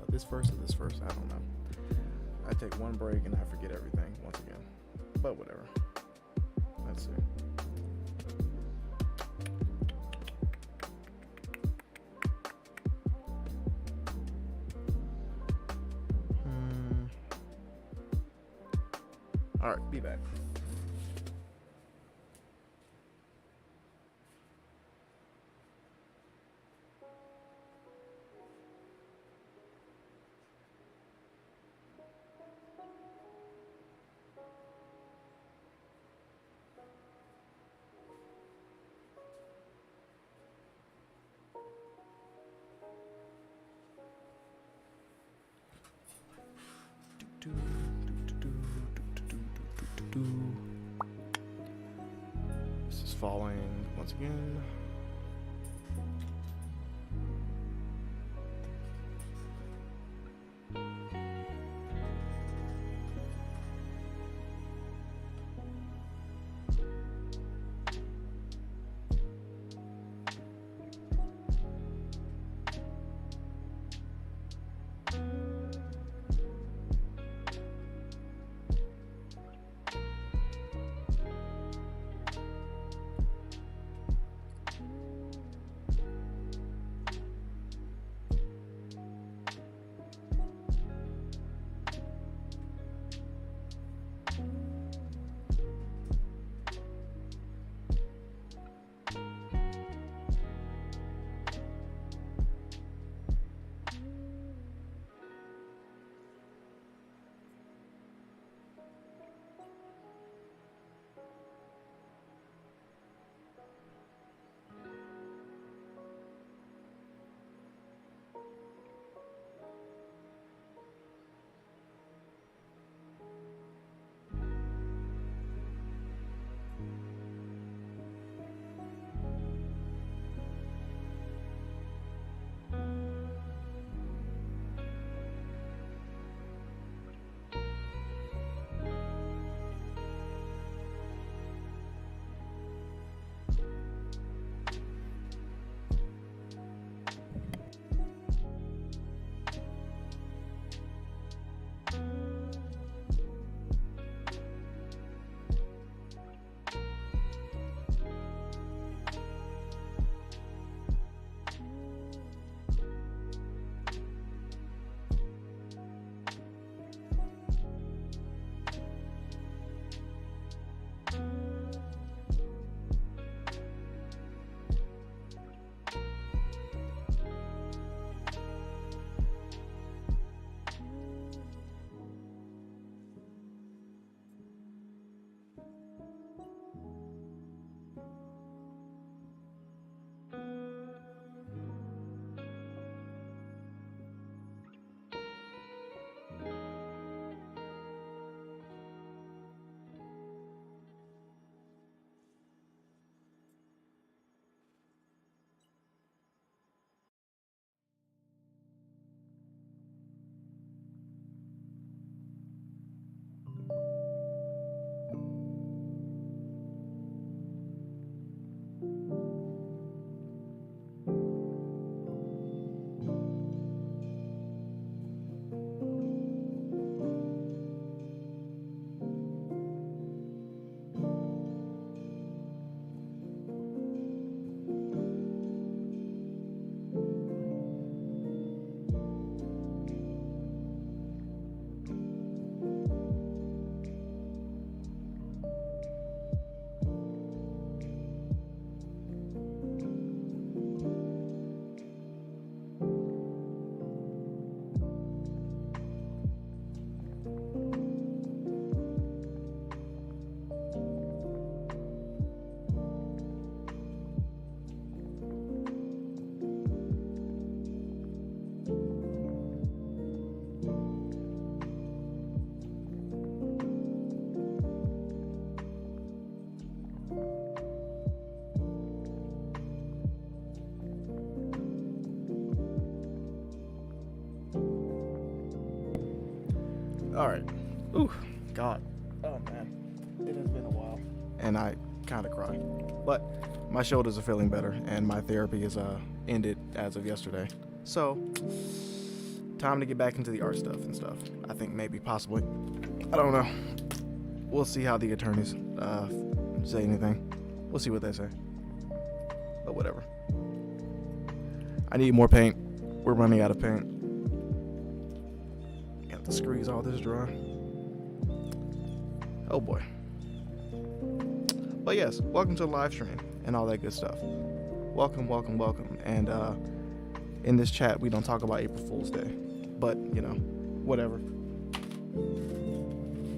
This first or this first? I don't know. I take one break and I forget everything once again. But whatever. Let's see. All right, be back. This is falling once again. All right. Ooh, God. Oh, man. It has been a while. And I kind of cried. But my shoulders are feeling better, and my therapy is ended as of yesterday. So, time to get back into the art stuff and stuff. I think maybe, possibly. I don't know. We'll see how the attorneys say anything. We'll see what they say. But whatever. I need more paint. We're running out of paint. Got to squeeze all this dry. Oh boy. But yes, welcome to the live stream and all that good stuff. Welcome, welcome, welcome. And in this chat, we don't talk about April Fool's Day. But, you know, whatever.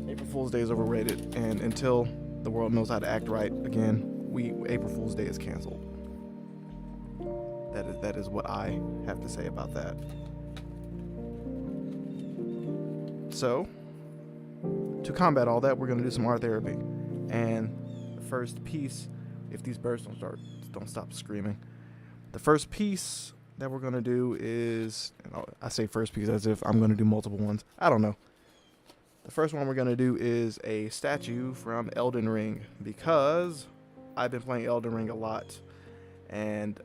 April Fool's Day is overrated. And until the world knows how to act right again, April Fool's Day is canceled. That is what I have to say about that. So, to combat all that, we're going to do some art therapy. And the first piece, if these birds don't stop screaming, the first piece that we're going to do is, I say first piece as if I'm going to do multiple ones. I don't know. The first one we're going to do is a statue from Elden Ring, because I've been playing Elden Ring a lot, and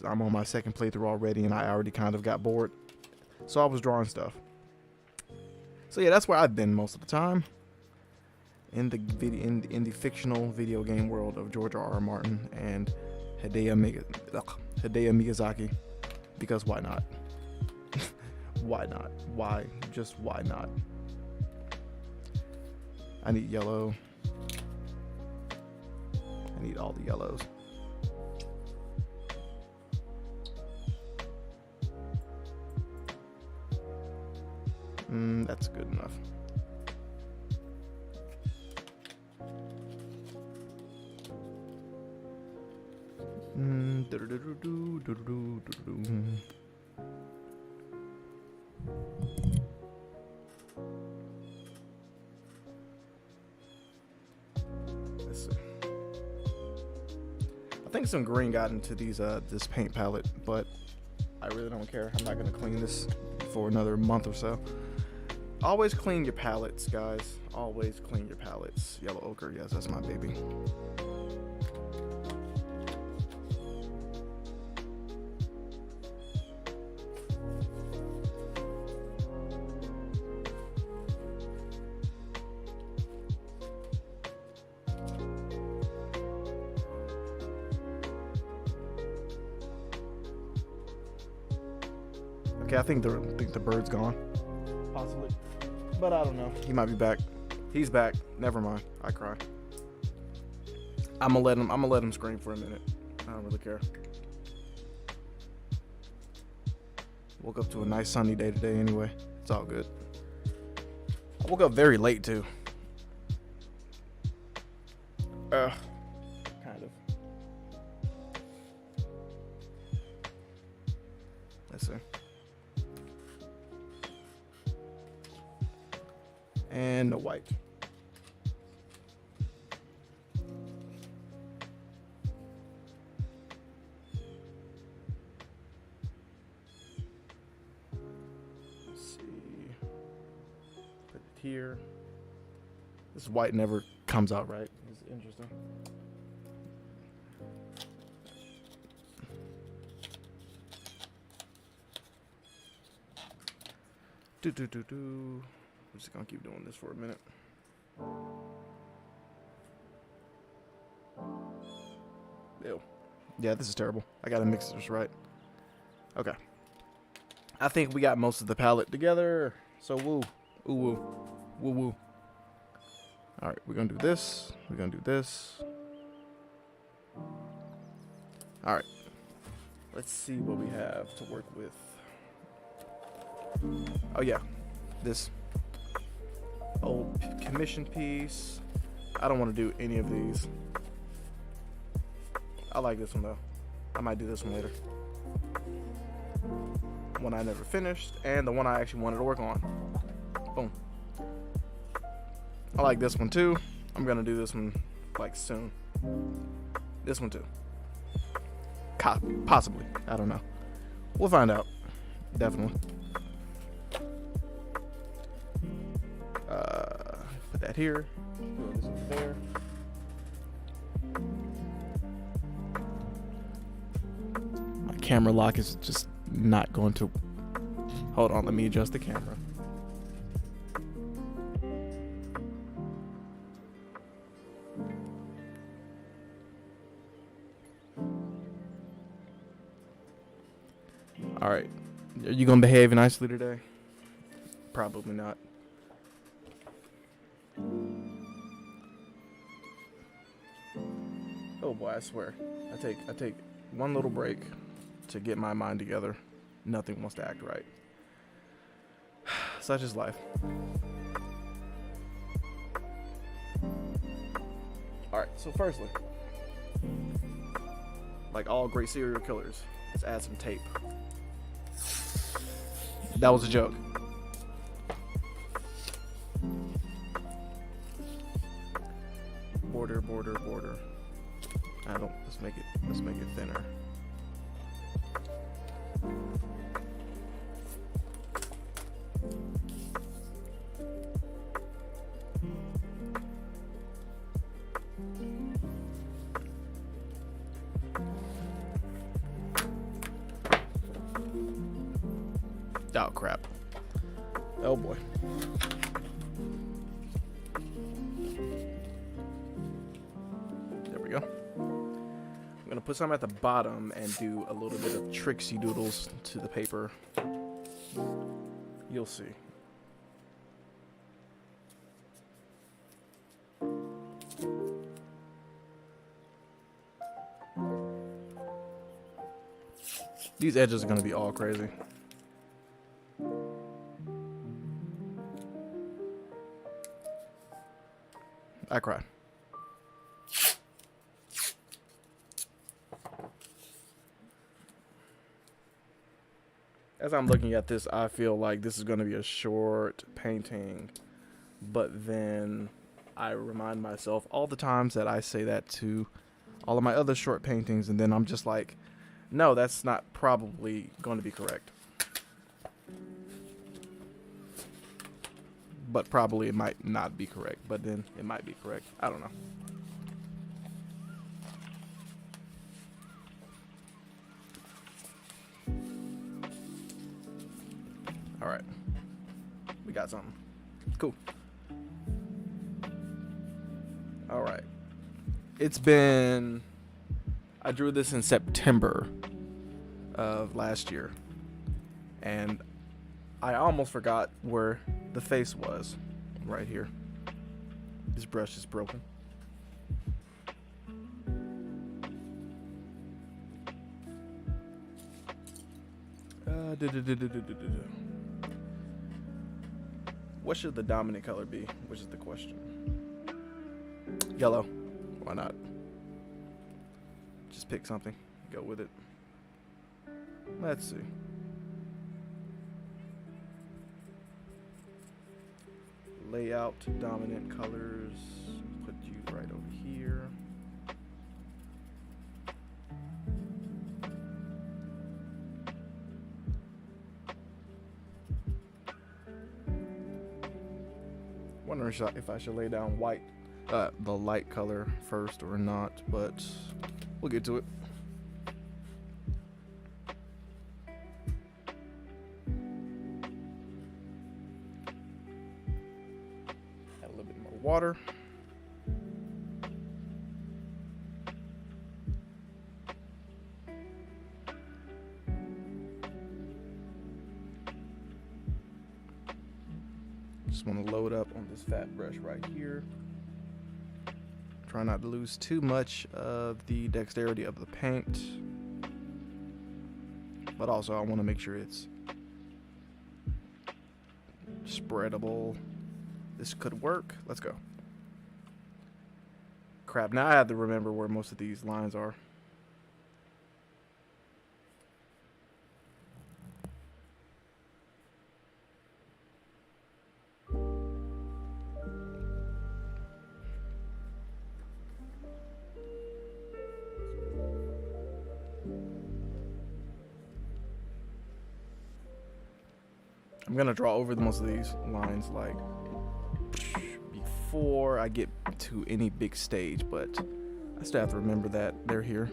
I'm on my second playthrough already, and I already kind of got bored, so I was drawing stuff. So yeah, that's where I've been most of the time, in the fictional video game world of George R.R. Martin and Hideo Miyazaki, because why not? Why not? Why? Just why not? I need yellow. I need all the yellows. That's good enough. Let's see. I think some green got into this paint palette, but I really don't care. I'm not gonna clean this for another month or so. Always clean your palettes, guys. Always clean your palettes. Yellow ochre, yes, that's my baby. Okay, I think the bird's gone. Possibly. But I don't know. He might be back. He's back. Never mind. I cry. I'm gonna let him scream for a minute. I don't really care. Woke up to a nice sunny day today anyway. It's all good. I woke up very late too. Kind of. Let's see. And the white. Let's see. Put it here. This white never comes out right. It's interesting. I'm just gonna keep doing this for a minute. Ew. Yeah, this is terrible. I gotta mix this right. Okay. I think we got most of the palette together. So woo. Ooh woo. Woo woo. Alright, we're gonna do this. We're gonna do this. Alright. Let's see what we have to work with. Oh yeah. This old commission piece. I don't want to do any of these. I like this one though. I might do this one later. One I never finished, and the one I actually wanted to work on. Boom. I like this one too. I'm gonna do this one like soon. This one too. Possibly. I don't know. We'll find out. Definitely. Put that here. This over there. camera lock is just not going to. Hold on, let me adjust the camera. All right, are you gonna behave nicely today? Probably not. Oh boy, I swear. I take one little break to get my mind together. Nothing wants to act right. Such is life. Alright, so firstly, like all great serial killers, let's add some tape. That was a joke. Border. Let's make it thinner. Oh crap. Oh boy. There we go. I'm gonna put some at the bottom and do a little bit of tricksy doodles to the paper. You'll see. These edges are gonna be all crazy. I cry. As I'm looking at this, I feel like this is going to be a short painting, but then I remind myself all the times that I say that to all of my other short paintings, and then I'm just like, no, that's not probably going to be correct. But probably it might not be correct, but then it might be correct. I don't know. All right, we got something. Cool. All right. I drew this in September of last year, and I almost forgot where the face was. Right here. This brush is broken. What should the dominant color be? Which is the question. Yellow. Why not? Just pick something. Go with it. Let's see. Layout, dominant colors. Put you right over here. Wondering if I should lay down white, the light color first or not, but we'll get to it. Add a little bit more water. Just want to load up on this fat brush right here. Try not to lose too much of the dexterity of the paint, but also I want to make sure it's spreadable. This could work. Let's go. Crap, now I have to remember where most of these lines are. I'm gonna draw over most of these lines like before I get to any big stage, but I still have to remember that they're here.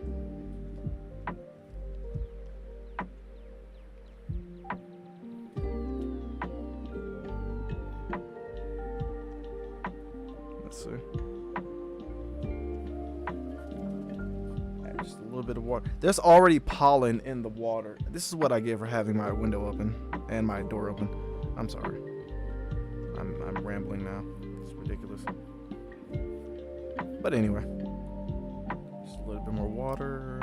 water. There's already pollen in the water. This is what I get for having my window open and my door open. I'm sorry. I'm rambling now. It's ridiculous. But anyway, just a little bit more water.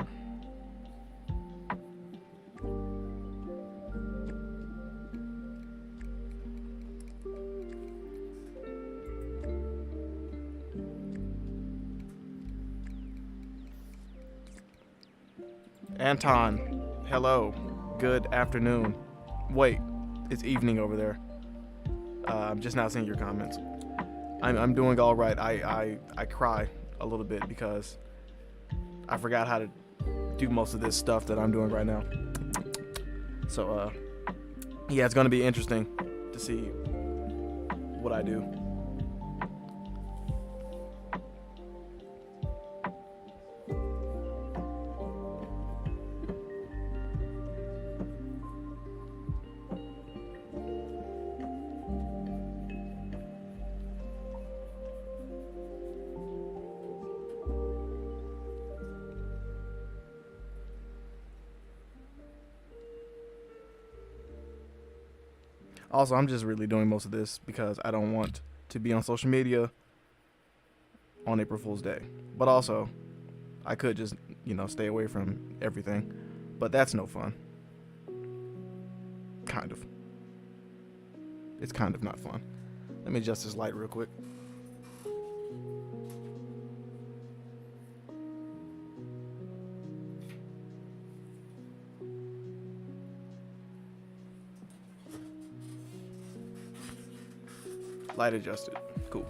Anton, hello. Good afternoon. Wait, it's evening over there. I'm just now seeing your comments. I'm doing all right. I cry a little bit because I forgot how to do most of this stuff that I'm doing right now. So yeah, it's gonna be interesting to see what I do. Also, I'm just really doing most of this because I don't want to be on social media on April Fool's Day. But also, I could just, stay away from everything. But that's no fun. Kind of. It's kind of not fun. Let me adjust this light real quick. Light adjusted. Cool.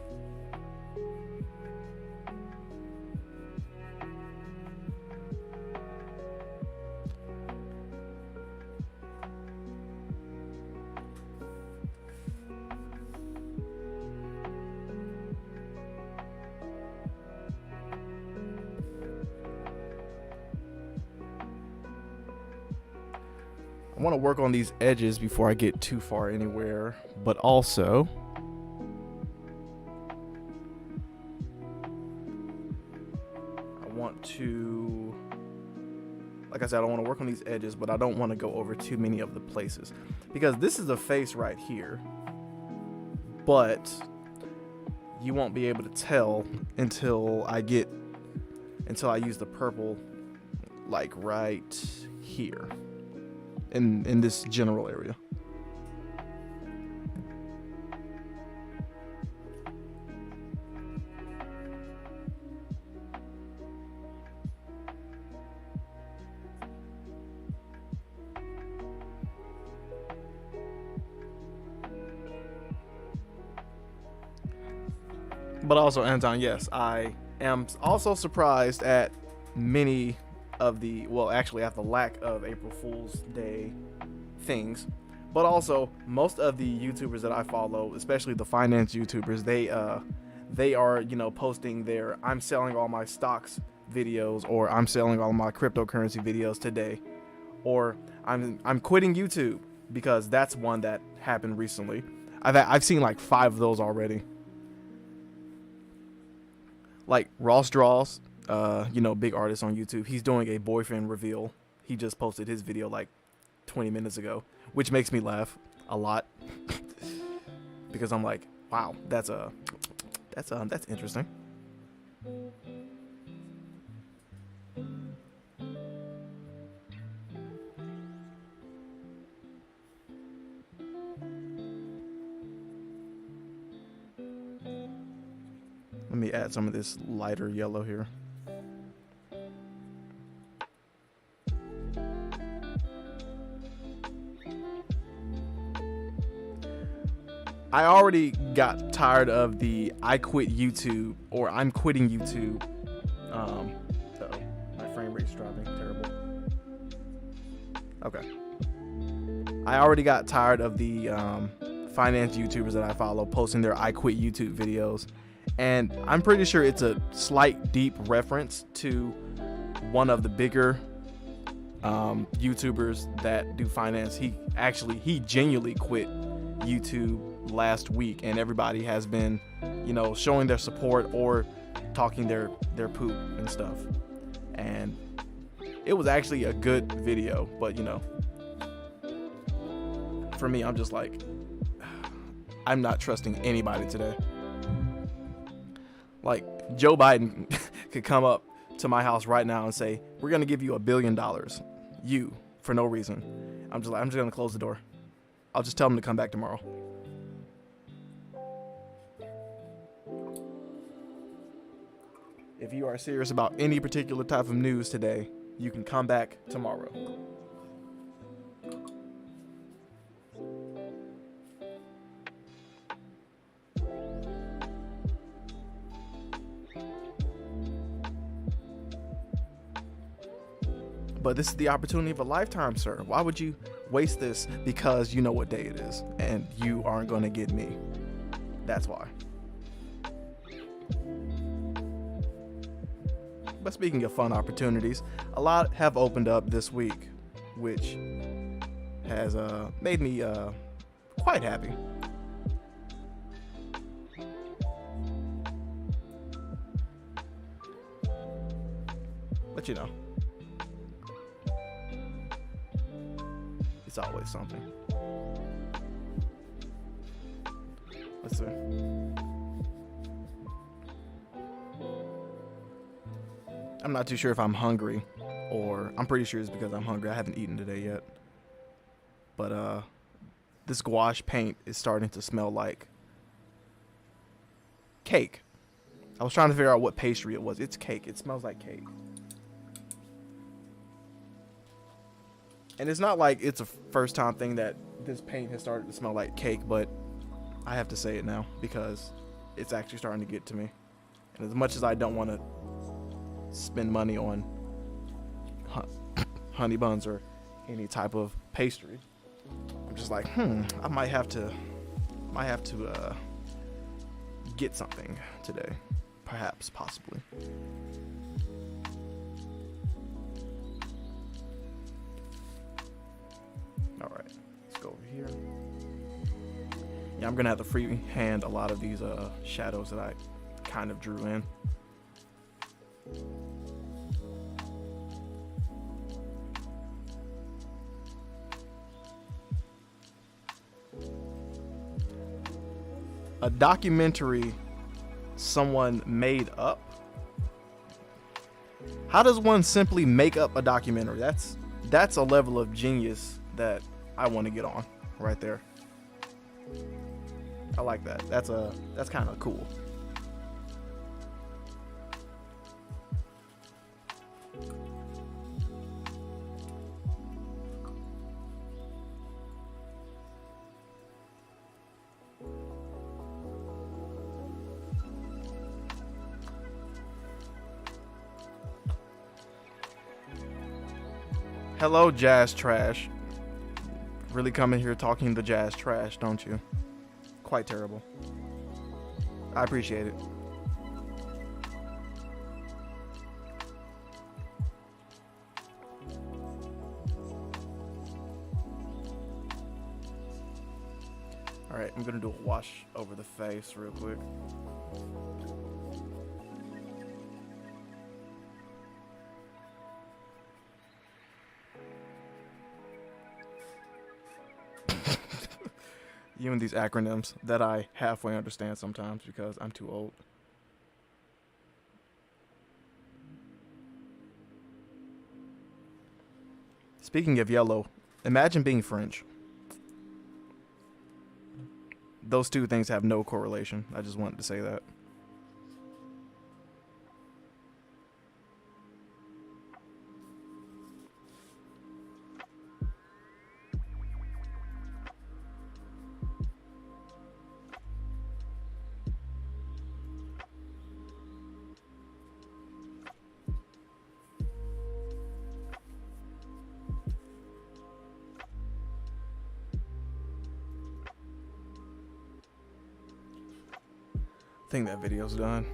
I want to work on these edges before I get too far anywhere, but also like I said, I want to work on these edges, but I don't want to go over too many of the places because this is a face right here, but you won't be able to tell until I use the purple like right here in this general area. But also, Anton, yes, I am also surprised at many of the, well, actually at the lack of April Fool's Day things. But also, most of the YouTubers that I follow, especially the finance YouTubers, they are, posting their I'm selling all my stocks videos, or I'm selling all my cryptocurrency videos today, or I'm quitting YouTube, because that's one that happened recently. I've seen like 5 of those already. Like Ross Draws, big artist on YouTube. He's doing a boyfriend reveal. He just posted his video like 20 minutes ago, which makes me laugh a lot because I'm like, wow, that's interesting. Let me add some of this lighter yellow here. I already got tired of the I quit YouTube or I'm quitting YouTube. Uh-oh, my frame rate's dropping. Terrible. Okay. I already got tired of the finance YouTubers that I follow posting their I quit YouTube videos. And I'm pretty sure it's a slight deep reference to one of the bigger YouTubers that do finance. He genuinely quit YouTube last week, and everybody has been, showing their support or talking their poop and stuff. And It was actually a good video, but you know, for me, I'm just like, I'm not trusting anybody today. Like, Joe Biden could come up to my house right now and say, we're gonna give you $1 billion, you, for no reason. I'm just gonna close the door. I'll just tell him to come back tomorrow. If you are serious about any particular type of news today, you can come back tomorrow. But this is the opportunity of a lifetime, sir. Why would you waste this because you know what day it is and you aren't going to get me? That's why. But speaking of fun opportunities, a lot have opened up this week, which has made me quite happy. But you know, it's always something. Let's see. I'm not too sure if I'm hungry, or I'm pretty sure it's because I'm hungry. I haven't eaten today yet. But this gouache paint is starting to smell like cake. I was trying to figure out what pastry it was. It's cake. It smells like cake. And it's not like it's a first time thing that this paint has started to smell like cake, but I have to say it now because it's actually starting to get to me. And as much as I don't want to spend money on honey buns or any type of pastry, I'm just like, I might have to get something today, perhaps, possibly. All right, let's go over here. Yeah, I'm gonna have to freehand a lot of these shadows that I kind of drew in. A documentary someone made up? How does one simply make up a documentary? That's a level of genius that I want to get on right there. I like that. That's kind of cool. Hello, Jazz Trash. Really coming here talking the jazz trash, don't you? Quite terrible. I appreciate it. Alright, I'm gonna do a wash over the face real quick. You and these acronyms that I halfway understand sometimes because I'm too old. Speaking of yellow, imagine being French. Those two things have no correlation. I just wanted to say that. I think that video's done.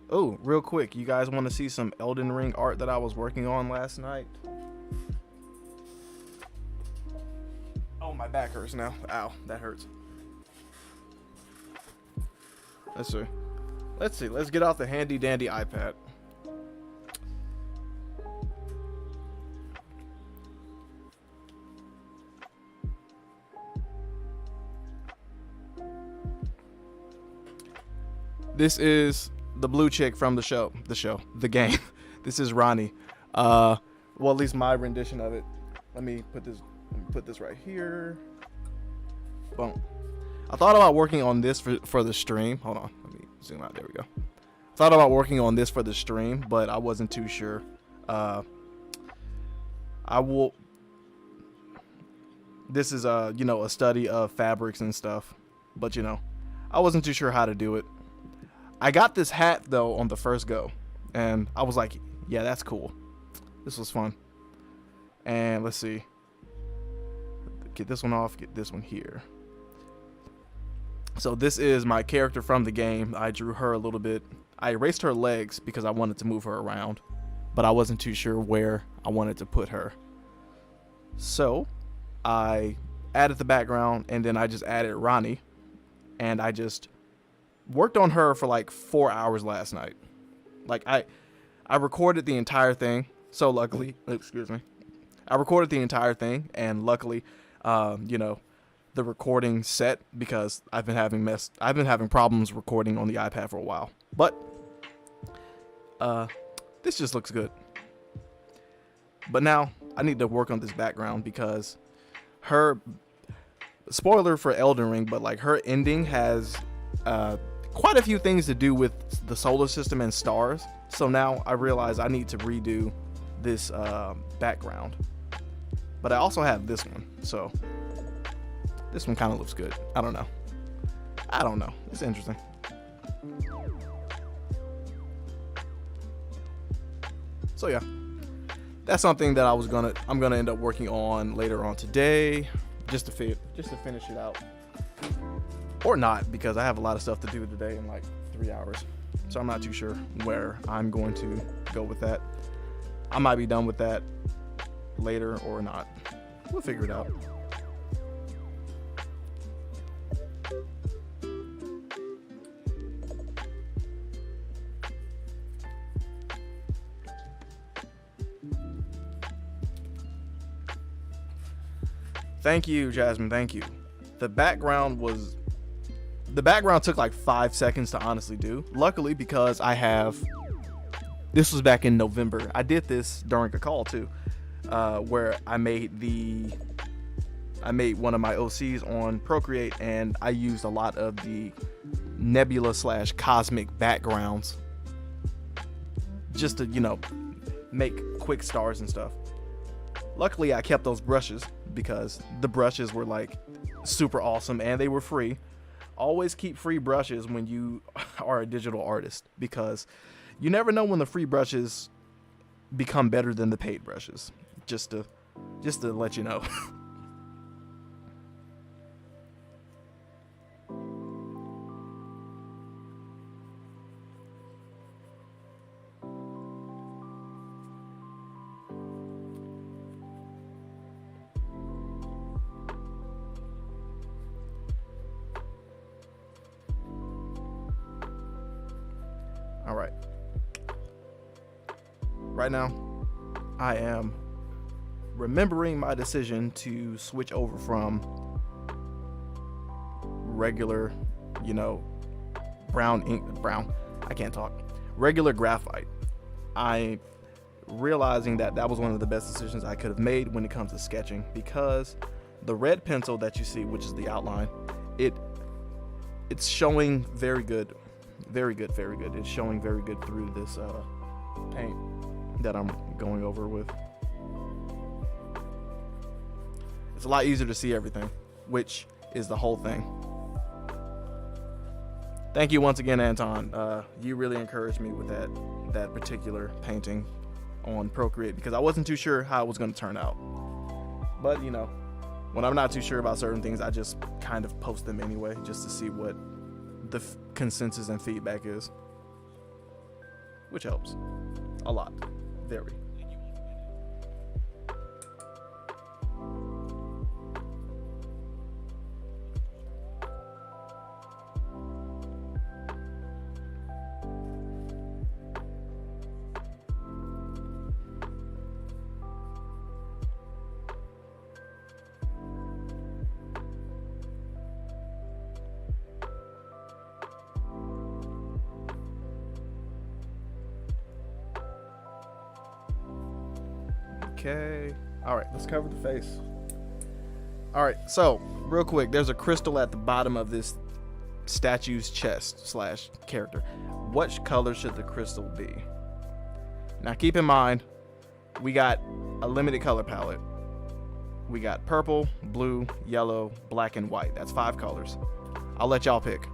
Oh, real quick, you guys want to see some Elden Ring art that I was working on last night? Oh, my back hurts now. Ow, that hurts. Let's see. Let's get out the handy dandy iPad. This is the blue chick from the game. This is Ronnie. Well, at least my rendition of it. Let me put this right here. Boom. I thought about working on this for the stream. Hold on. Let me zoom out. There we go. Thought about working on this for the stream, but I wasn't too sure. This is a study of fabrics and stuff, but I wasn't too sure how to do it. I got this hat though on the first go, and I was like, yeah, that's cool. This was fun. And let's see. Get this one off, get this one here. So this is my character from the game. I drew her a little bit. I erased her legs because I wanted to move her around, but I wasn't too sure where I wanted to put her. So I added the background, and then I just added Ronnie, and I just worked on her for like 4 hours last night. Like I recorded the entire thing. So luckily, I recorded the entire thing, and luckily, the recording set, because I've been having problems recording on the iPad for a while. But this just looks good. But now I need to work on this background, because her, spoiler for Elden Ring, but like her ending has quite a few things to do with the solar system and stars. So now I realize I need to redo this background. But I also have this one, so this one kind of looks good. I don't know. It's interesting. So yeah, that's something that I'm gonna end up working on later on today, just to finish it out, or not, because I have a lot of stuff to do today in like 3 hours. So I'm not too sure where I'm going to go with that. I might be done with that later or not. We'll figure it out. Thank you, Jasmine. Thank you. The background took like 5 seconds to honestly do. Luckily, because this was back in November. I did this during a call too, where I made one of my OCs on Procreate, and I used a lot of the nebula / cosmic backgrounds just to, make quick stars and stuff. Luckily, I kept those brushes, because the brushes were like super awesome and they were free. Always keep free brushes when you are a digital artist, because you never know when the free brushes become better than the paid brushes. Just to let you know. All right. Right now, I am remembering my decision to switch over from regular, regular graphite. I realizing that was one of the best decisions I could have made when it comes to sketching, because the red pencil that you see, which is the outline, it's showing very good. It's showing very good through this paint that I'm going over with. It's a lot easier to see everything, which is the whole thing. Thank you once again, Anton. You really encouraged me with that particular painting on Procreate, because I wasn't too sure how it was going to turn out. But when I'm not too sure about certain things, I just kind of post them anyway, just to see what the consensus and feedback is, which helps a lot. Very. Okay. All right, let's cover the face. All right, so real quick, there's a crystal at the bottom of this statue's chest / character. What color should the crystal be? Now keep in mind, we got a limited color palette. We got purple, blue, yellow, black, and white. That's 5 colors. I'll let y'all pick.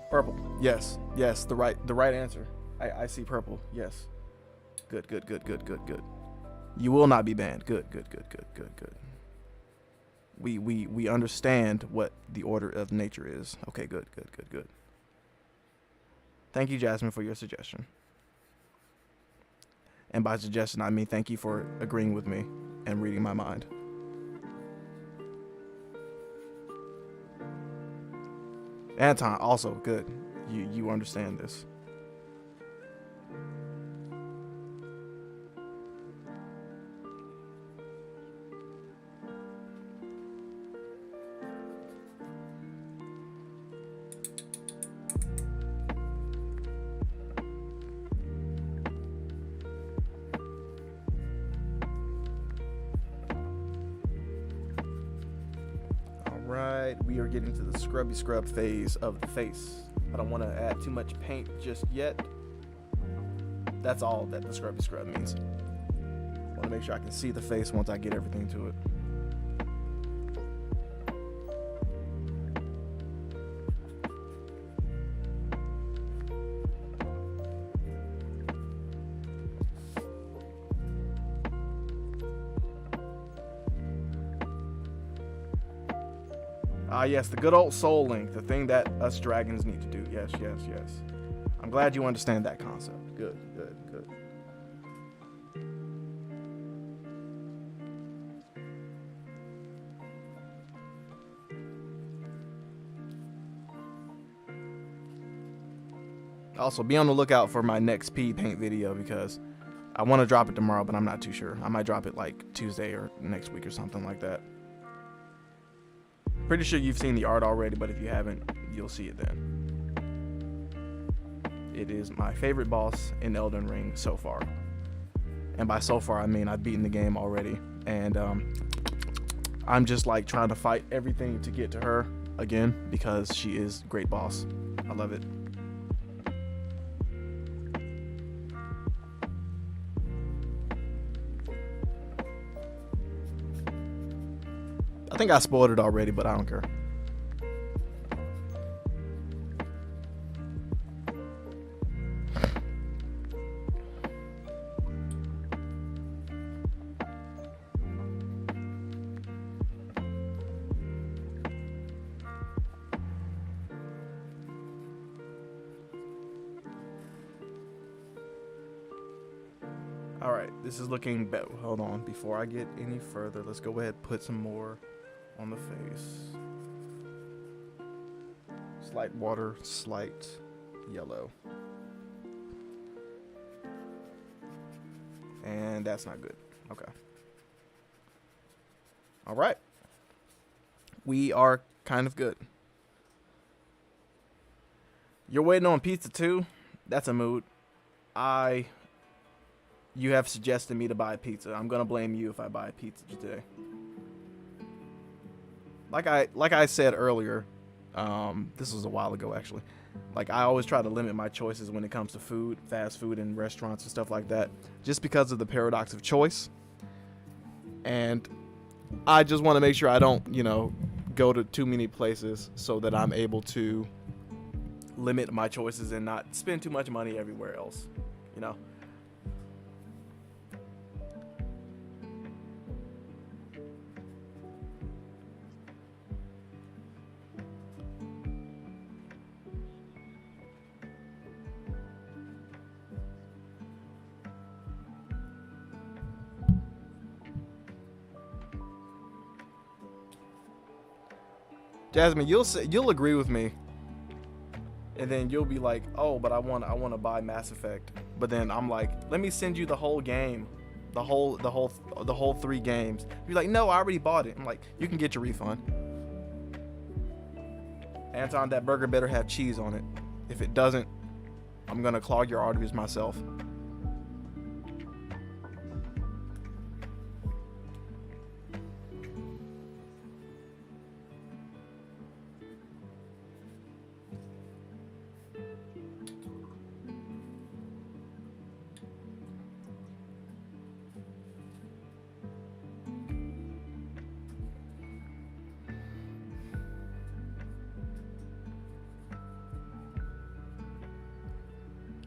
Purple. Yes. Yes. The right answer. I see purple. Yes. Good. You will not be banned. Good. We understand what the order of nature is. Okay. Good. Thank you, Jasmine, for your suggestion. And by suggestion, I mean thank you for agreeing with me and reading my mind. Anton, also good. You understand this. We are getting to the scrubby scrub phase of the face. I don't want to add too much paint just yet. That's all that the scrubby scrub means. I want to make sure I can see the face once I get everything to it. Yes, the good old soul link, the thing that us dragons need to do. Yes. I'm glad you understand that concept. Good. Also, be on the lookout for my next pea paint video because I want to drop it tomorrow, but I'm not too sure. I might drop it like Tuesday or next week or something like that. Pretty sure you've seen the art already, but if you haven't, you'll see it then. It is my favorite boss in Elden Ring so far. And by so far, I mean I've beaten the game already. And I'm just like trying to fight everything to get to her again because she is a great boss. I love it. I think I spoiled it already, but I don't care. All right, this is looking better. Hold on, before I get any further, let's go ahead and put some more on the face. Slight water, slight yellow. And that's not good. Okay. All right. We are kind of good. You're waiting on pizza too? That's a mood. You have suggested me to buy pizza. I'm gonna blame you if I buy pizza today. Like I said earlier, this was a while ago actually. Like I always try to limit my choices when it comes to food, fast food and restaurants and stuff like that, just because of the paradox of choice. And I just want to make sure I don't, go to too many places so that I'm able to limit my choices and not spend too much money everywhere else, Jasmine, you'll agree with me, and then you'll be like, oh, but I want to buy Mass Effect. But then I'm like, let me send you the whole game, the whole 3 games. You're like, no, I already bought it. I'm like, you can get your refund. Anton, that burger better have cheese on it. If it doesn't, I'm gonna clog your arteries myself.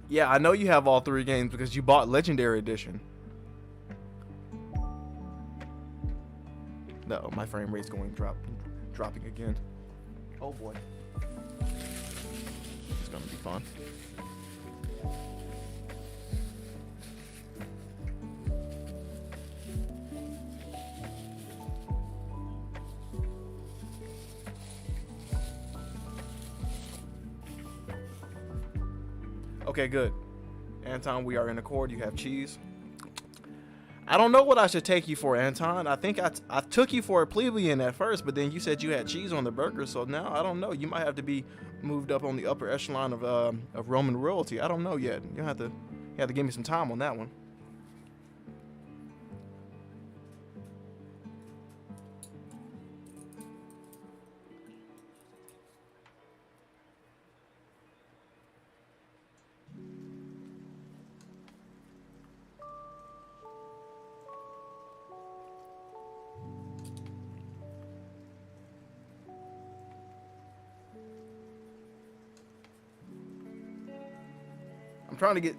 Yeah, I know you have all 3 games because you bought Legendary Edition. No, my frame rate's going dropping again. Oh boy. It's gonna be fun. Okay, good. Anton, we are in accord. You have cheese. I don't know what I should take you for, Anton. I think I took you for a plebeian at first, but then you said you had cheese on the burger, so now I don't know. You might have to be moved up on the upper echelon of Roman royalty. I don't know yet. You have to give me some time on that one.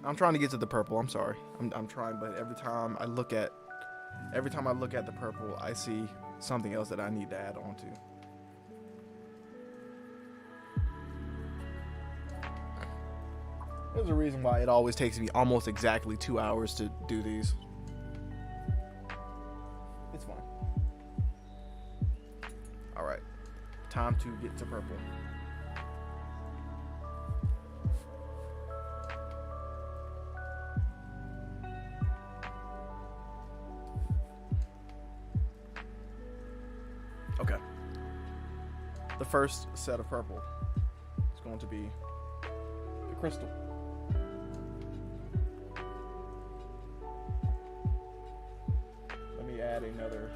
I'm trying to get to the purple. I'm sorry. I'm trying, but every time I look at the purple, I see something else that I need to add on to. There's a reason why it always takes me almost exactly 2 hours to do these. It's fine. All right, time to get to purple. Okay. The first set of purple is going to be the crystal. Let me add another.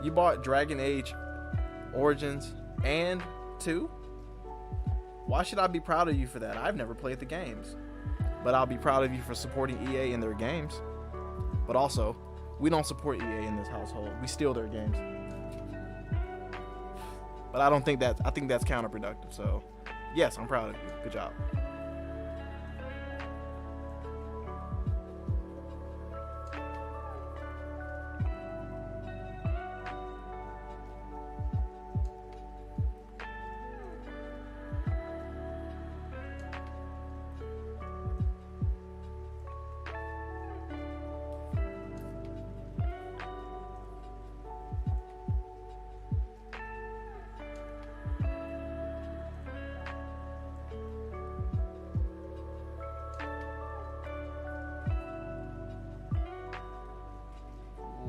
You bought Dragon Age Origins and 2? Why should I be proud of you for that? I've never played the games. But I'll be proud of you for supporting EA in their games. But also, we don't support EA in this household. We steal their games. But I think that's counterproductive. So, yes, I'm proud of you. Good job.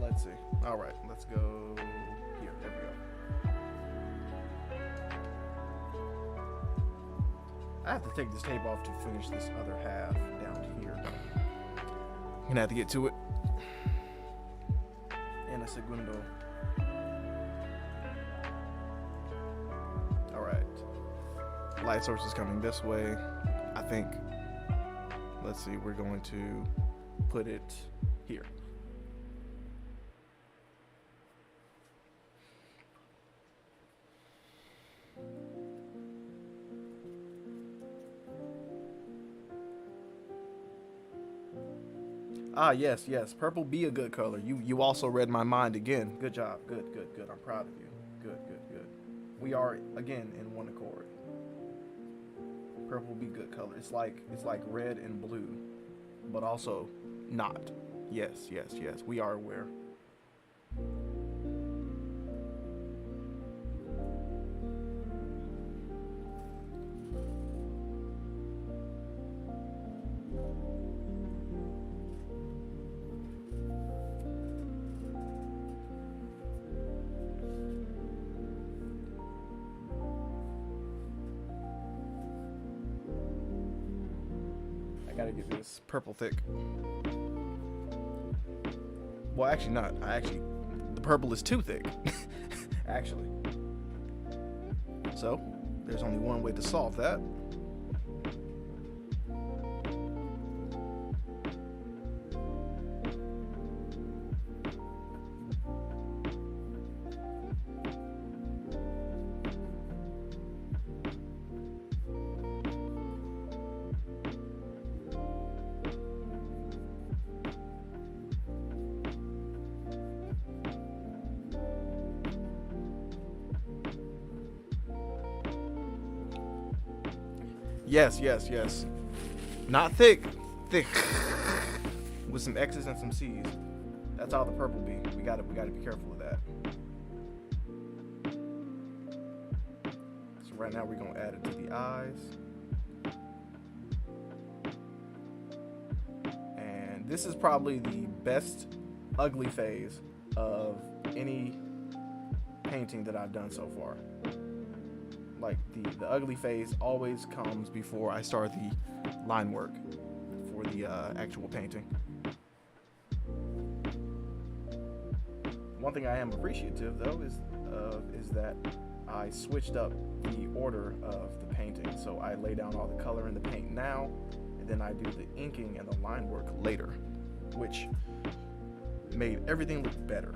Let's see. All right, let's go here. There we go. I have to take this tape off to finish this other half down here. I'm gonna have to get to it in a segundo. All right. Light source is coming this way. I think. Let's see. We're going to put it here. Ah, yes. Purple be a good color. You also read my mind again. Good job. Good. I'm proud of you. Good. We are again in one accord. Purple be good color. It's like red and blue, but also not. Yes. We are aware. gotta get this purple thick. Well, actually not. The purple is too thick, actually. So, there's only one way to solve that. Yes. Not thick. Thick. With some X's and some C's. That's how the purple be. We gotta be careful of that. So right now we're gonna add it to the eyes. And this is probably the best ugly phase of any painting that I've done so far. Like the ugly phase always comes before I start the line work for the actual painting. One thing I am appreciative though is that I switched up the order of the painting. So I lay down all the color in the paint now, and then I do the inking and the line work later, which made everything look better.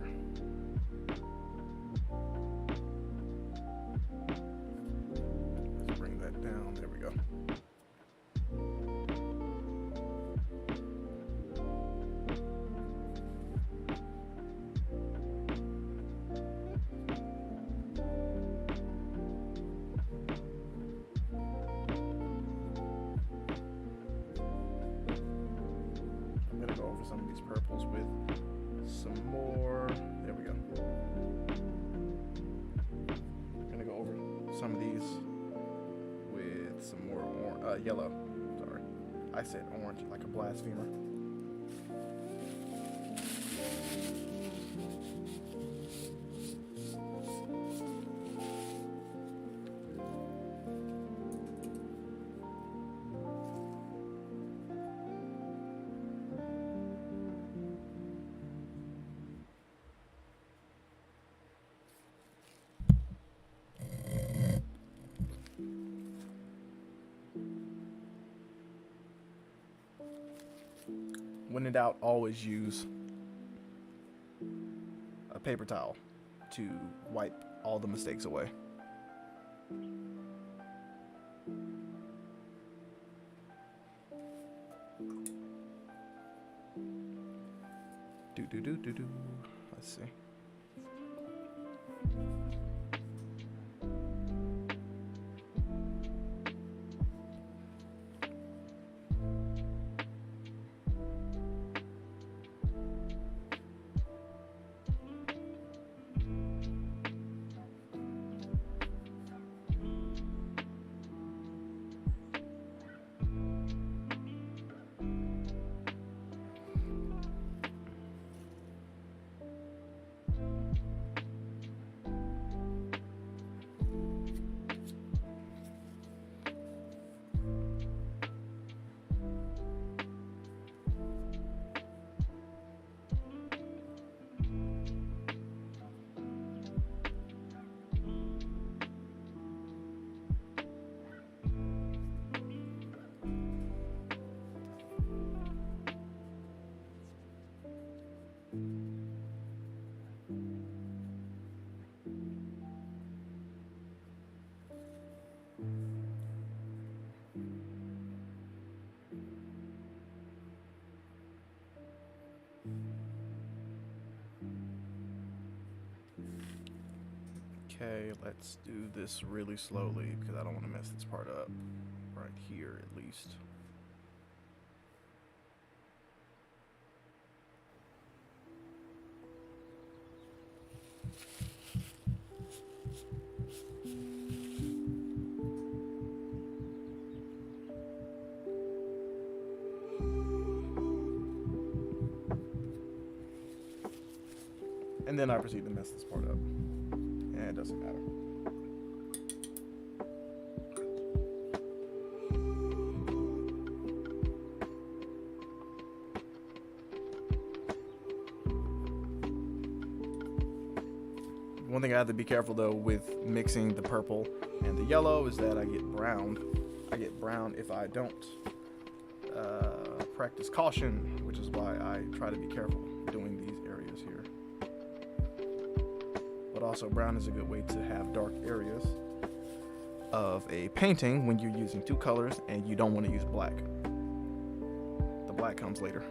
Some of these purples with some more. There we go. I'm gonna go over some of these with some more yellow. Sorry, I said orange like a blasphemer. When in doubt, always use a paper towel to wipe all the mistakes away. Let's see. Okay, let's do this really slowly because I don't want to mess this part up. Right here, at least. And then I proceed to mess this part up. And it doesn't matter. One thing I have to be careful though with mixing the purple and the yellow is that I get brown. I get brown if I don't practice caution, which is why I try to be careful doing these areas here. But also brown is a good way to have dark areas of a painting when you're using two colors and you don't want to use black. The black comes later.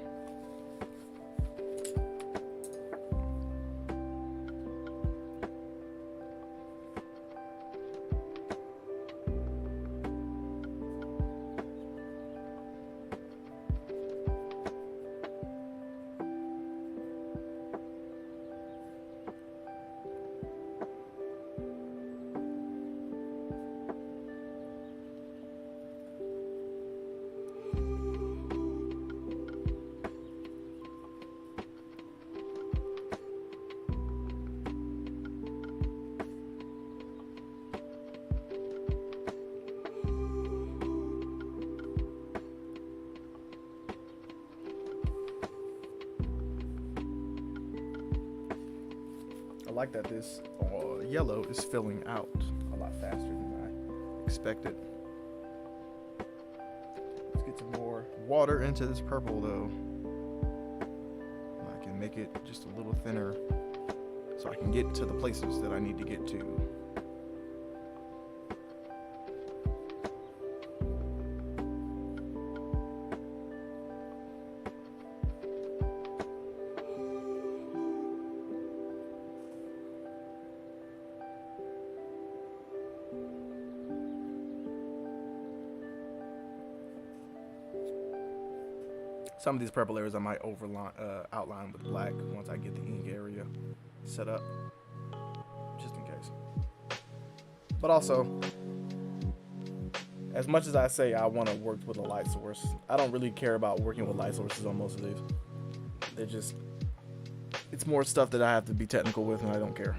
I like that this yellow is filling out a lot faster than I expected. Let's get some more water into this purple though. I can make it just a little thinner so I can get to the places that I need to get to. Some of these purple areas I might outline with black once I get the ink area set up, just in case. But also, as much as I say I want to work with a light source, I don't really care about working with light sources on most of these. They're just, it's more stuff that I have to be technical with and I don't care.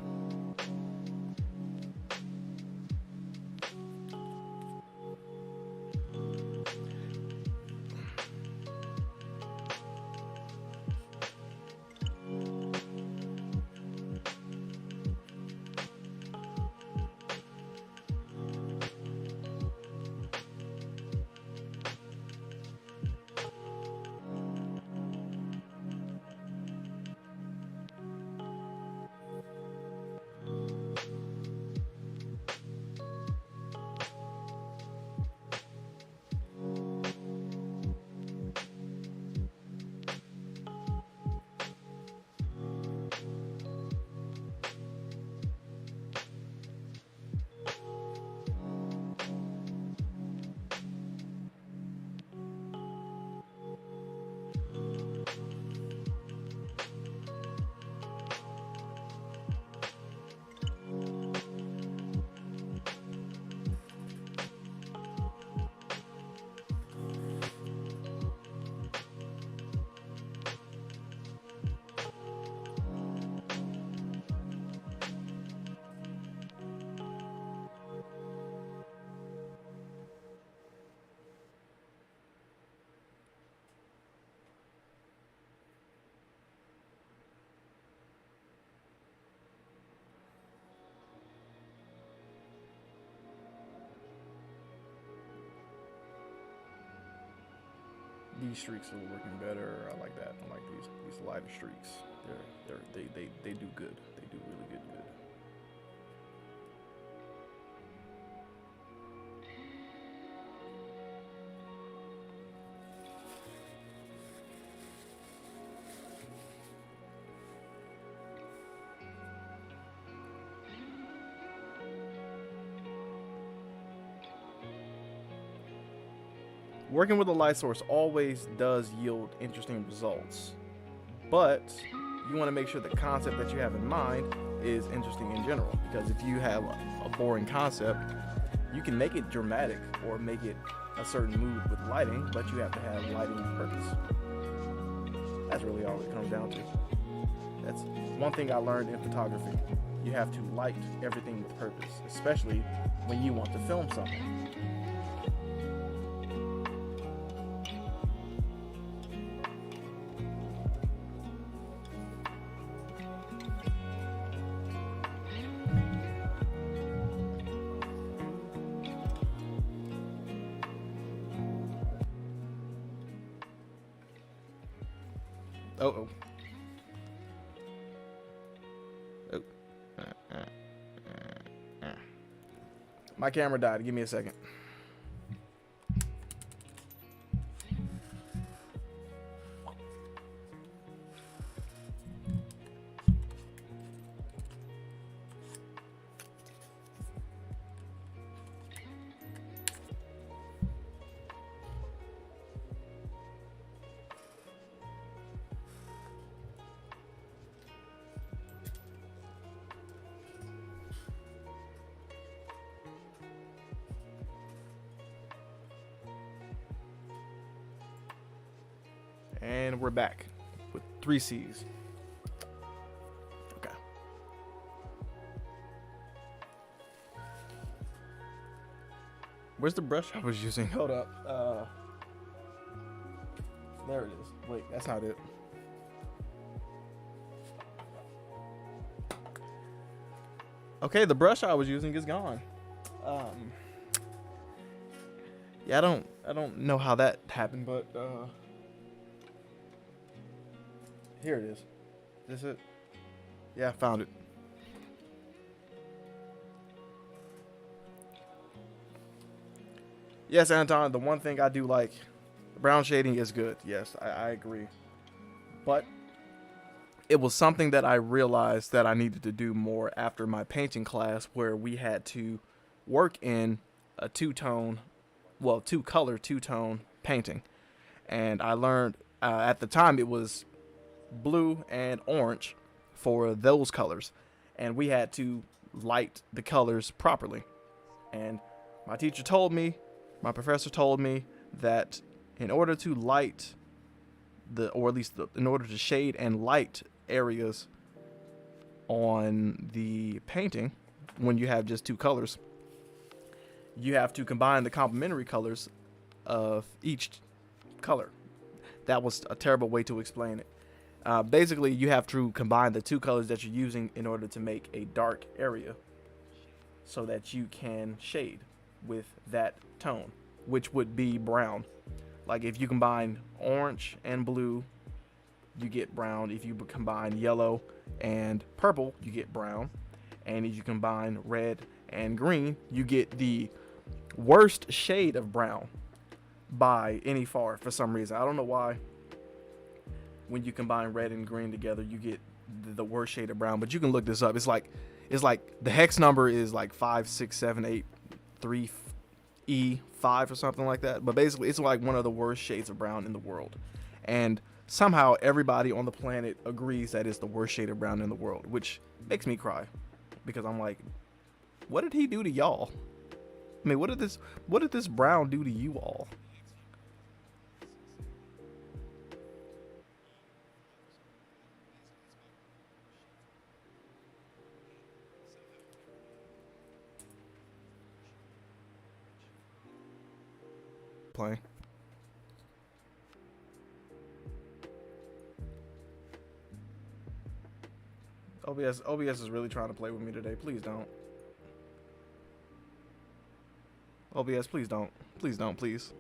These streaks are working better. I like that. I like these lighter streaks. They do good. They do really good. Working with a light source always does yield interesting results, but you want to make sure the concept that you have in mind is interesting in general, because if you have a boring concept, you can make it dramatic or make it a certain mood with lighting, but you have to have lighting with purpose. That's really all it comes down to. That's one thing I learned in photography. You have to light everything with purpose, especially when you want to film something. Oh. My camera died. Give me a second. And we're back with 3 C's. Okay. Where's the brush I was using? Hold up. There it is. Wait, that's not it. Okay, the brush I was using is gone. Yeah, I don't know how that happened, but here it is. Is this it? Yeah, found it. Yes, Anton, the one thing I do like, brown shading is good. Yes, I agree. But it was something that I realized that I needed to do more after my painting class, where we had to work in a two-color two-tone painting. And I learned, at the time it was blue and orange for those colors, and we had to light the colors properly. And my professor told me that in order to light in order to shade and light areas on the painting, when you have just 2 colors, you have to combine the complementary colors of each color. That was a terrible way to explain it. Basically, you have to combine the 2 colors that you're using in order to make a dark area so that you can shade with that tone, which would be brown. Like if you combine orange and blue, you get brown. If you combine yellow and purple, you get brown. And if you combine red and green, you get the worst shade of brown by any far, for some reason. I don't know why. When you combine red and green together, you get the worst shade of brown. But you can look this up. It's like the hex number is like 56783 E5 or something like that. But basically, it's like one of the worst shades of brown in the world. And somehow everybody on the planet agrees that it's the worst shade of brown in the world, which makes me cry, because I'm like, what did he do to y'all? I mean, what did this brown do to you all? Playing. OBS is really trying to play with me today. Please don't. OBS, please don't. Please don't, please.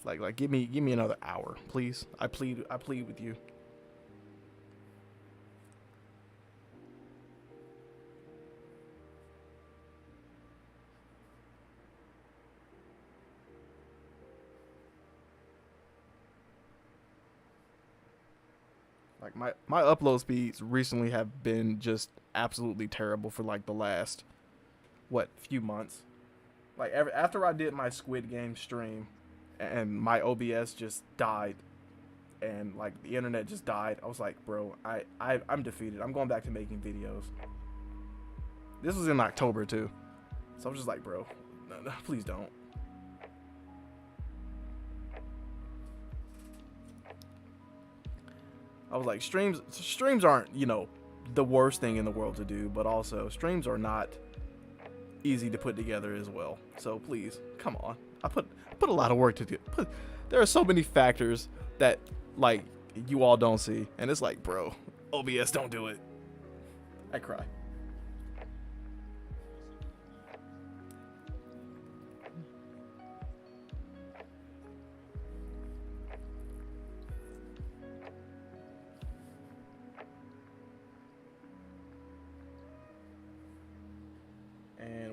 Like give me another hour, please. I plead with you. Like my upload speeds recently have been just absolutely terrible for like the last few months. Like after I did my Squid Game stream and my OBS just died and like the internet just died, I was like, bro, I'm defeated. I'm going back to making videos. This was in October too. So I'm just like, bro, no, please don't. I was like, streams aren't, the worst thing in the world to do, but also streams are not easy to put together as well. So please, come on. I put a lot of work to do. There are so many factors that like you all don't see, and it's like, bro, OBS, don't do it. I cry.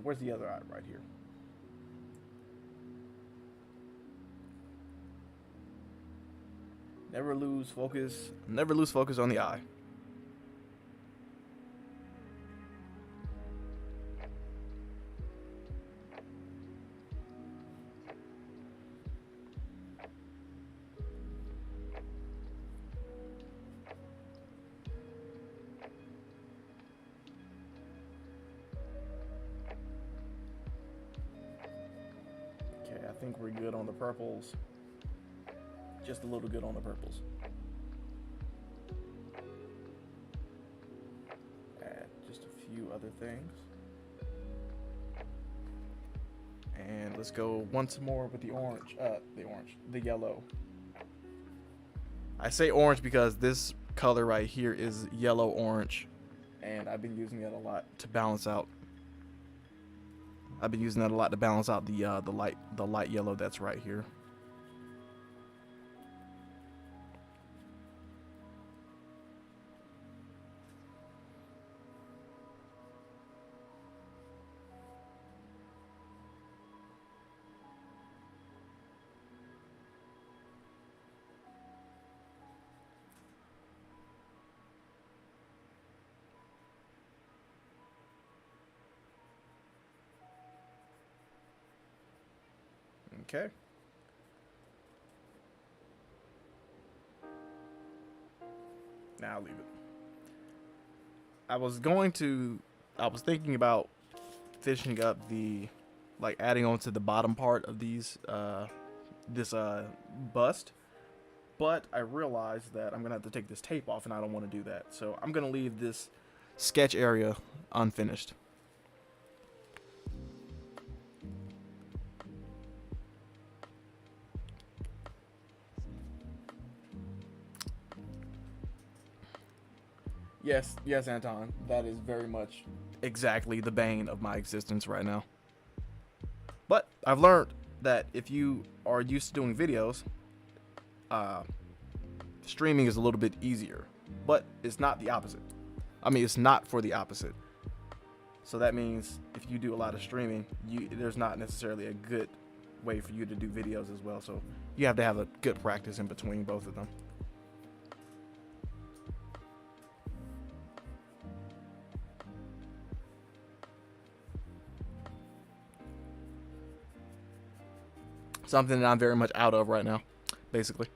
And where's the other eye? Right here. Never lose focus. Never lose focus on the eye. Okay, I think we're good on the purples. Just a little good on the purples. Add just a few other things. And let's go once more with the orange. The yellow. I say orange because this color right here is yellow orange, and I've been using it a lot to balance out. I've been using that a lot to balance out the light yellow that's right here. Okay. Now leave it. I was thinking about finishing up adding on to the bottom part of these, this bust, but I realized that I'm gonna have to take this tape off, and I don't want to do that. So I'm gonna leave this sketch area unfinished. Yes, Anton. That is very much exactly the bane of my existence right now. But I've learned that if you are used to doing videos, streaming is a little bit easier. But it's not the opposite. I mean, it's not for the opposite. So that means if you do a lot of streaming, there's not necessarily a good way for you to do videos as well. So you have to have a good practice in between both of them. Something that I'm very much out of right now, basically.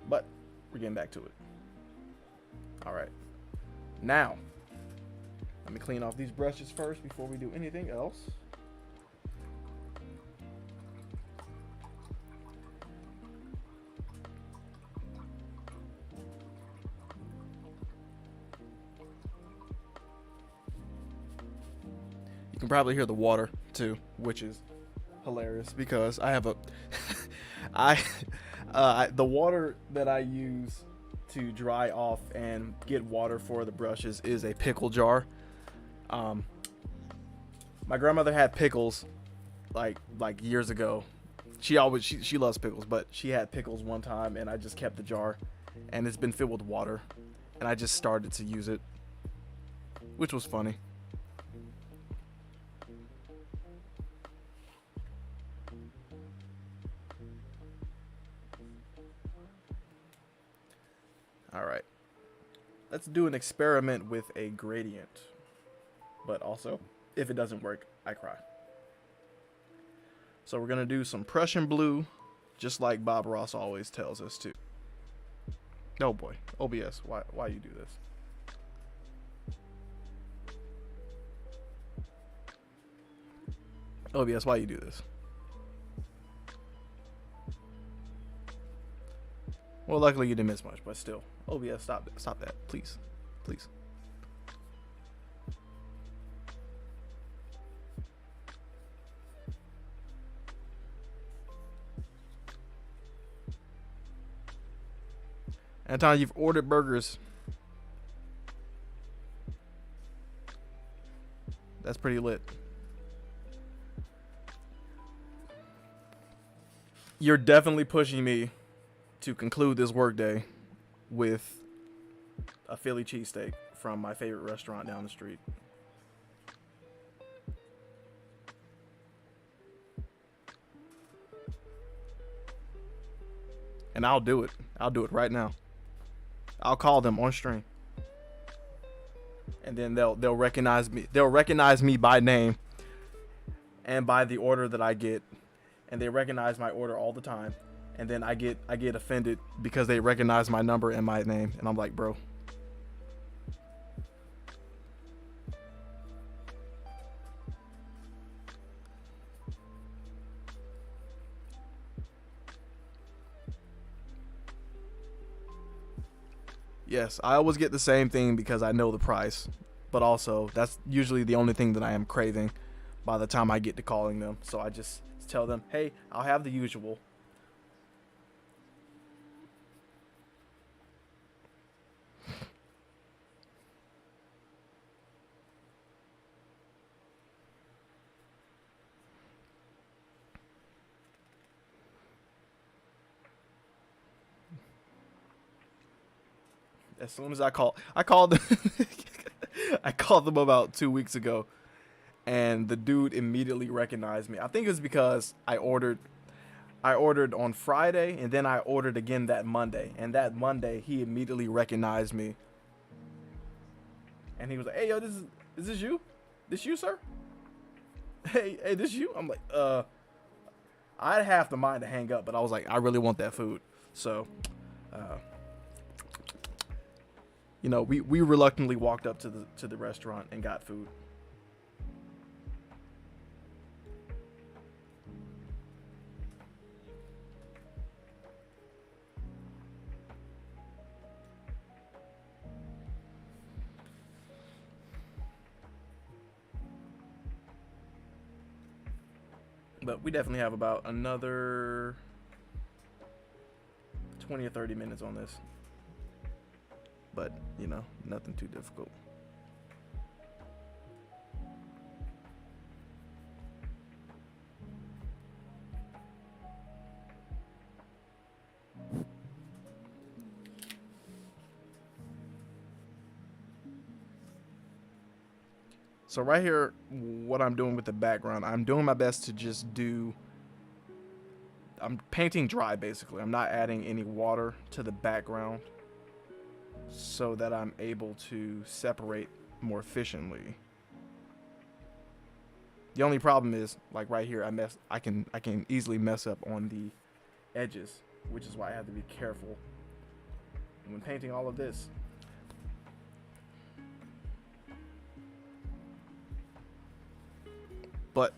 But we're getting back to it. All right. Now, let me clean off these brushes first before we do anything else. You can probably hear the water too, which is hilarious because I have a the water that I use to dry off and get water for the brushes is a pickle jar. My grandmother had pickles like years ago. She loves pickles, but she had pickles one time, and I just kept the jar, and it's been filled with water, and I just started to use it, which was funny. Alright, let's do an experiment with a gradient, but also, if it doesn't work, I cry. So we're going to do some Prussian blue, just like Bob Ross always tells us to. Oh boy, OBS, why you do this? OBS, why you do this? Well, luckily you didn't miss much, but still. OBS, stop that, please. Please. Anton, you've ordered burgers. That's pretty lit. You're definitely pushing me to conclude this workday with a Philly cheesesteak from my favorite restaurant down the street. and I'll do it. I'll do it right now. I'll call them on stream, and then they'll recognize me. They'll recognize me by name and by the order that I get, and they recognize my order all the time. And then I get offended because they recognize my number and my name, and I'm like, bro. Yes, I always get the same thing because I know the price, but also that's usually the only thing that I am craving by the time I get to calling them. So I just tell them, hey, I'll have the usual. As soon as I called them, I called them about 2 weeks ago, and the dude immediately recognized me. I think it's because I ordered on Friday, and then I ordered again that Monday, and that Monday he immediately recognized me, and he was like, "Hey, yo, is this you? This you, sir? Hey, this you?" I'm like, I'd have the mind to hang up, but I was like, I really want that food, so. You know, we reluctantly walked up to the restaurant and got food. But we definitely have about another 20 or 30 minutes on this. But, you know, nothing too difficult. So right here, what I'm doing with the background, I'm doing my best to just I'm painting dry basically. I'm not adding any water to the background, so that I'm able to separate more efficiently. The only problem is, like right here, I can easily mess up on the edges, which is why I have to be careful when painting all of this. But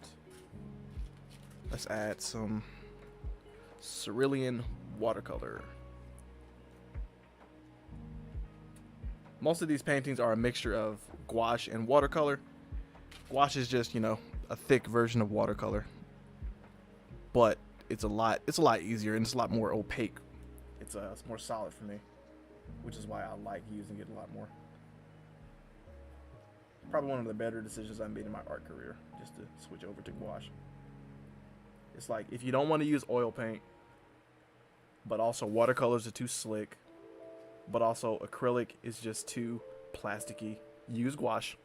let's add some cerulean watercolor. Most of these paintings are a mixture of gouache and watercolor. Gouache is just, you know, a thick version of watercolor, but it's a lot easier and it's a lot more opaque. It's more solid for me, which is why I like using it a lot more. Probably one of the better decisions I made in my art career, just to switch over to gouache. It's like, if you don't want to use oil paint, but also watercolors are too slick, but also acrylic is just too plasticky, use gouache.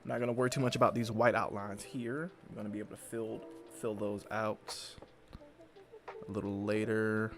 I'm not going to worry too much about these white outlines here. I'm going to be able to fill those out a little later.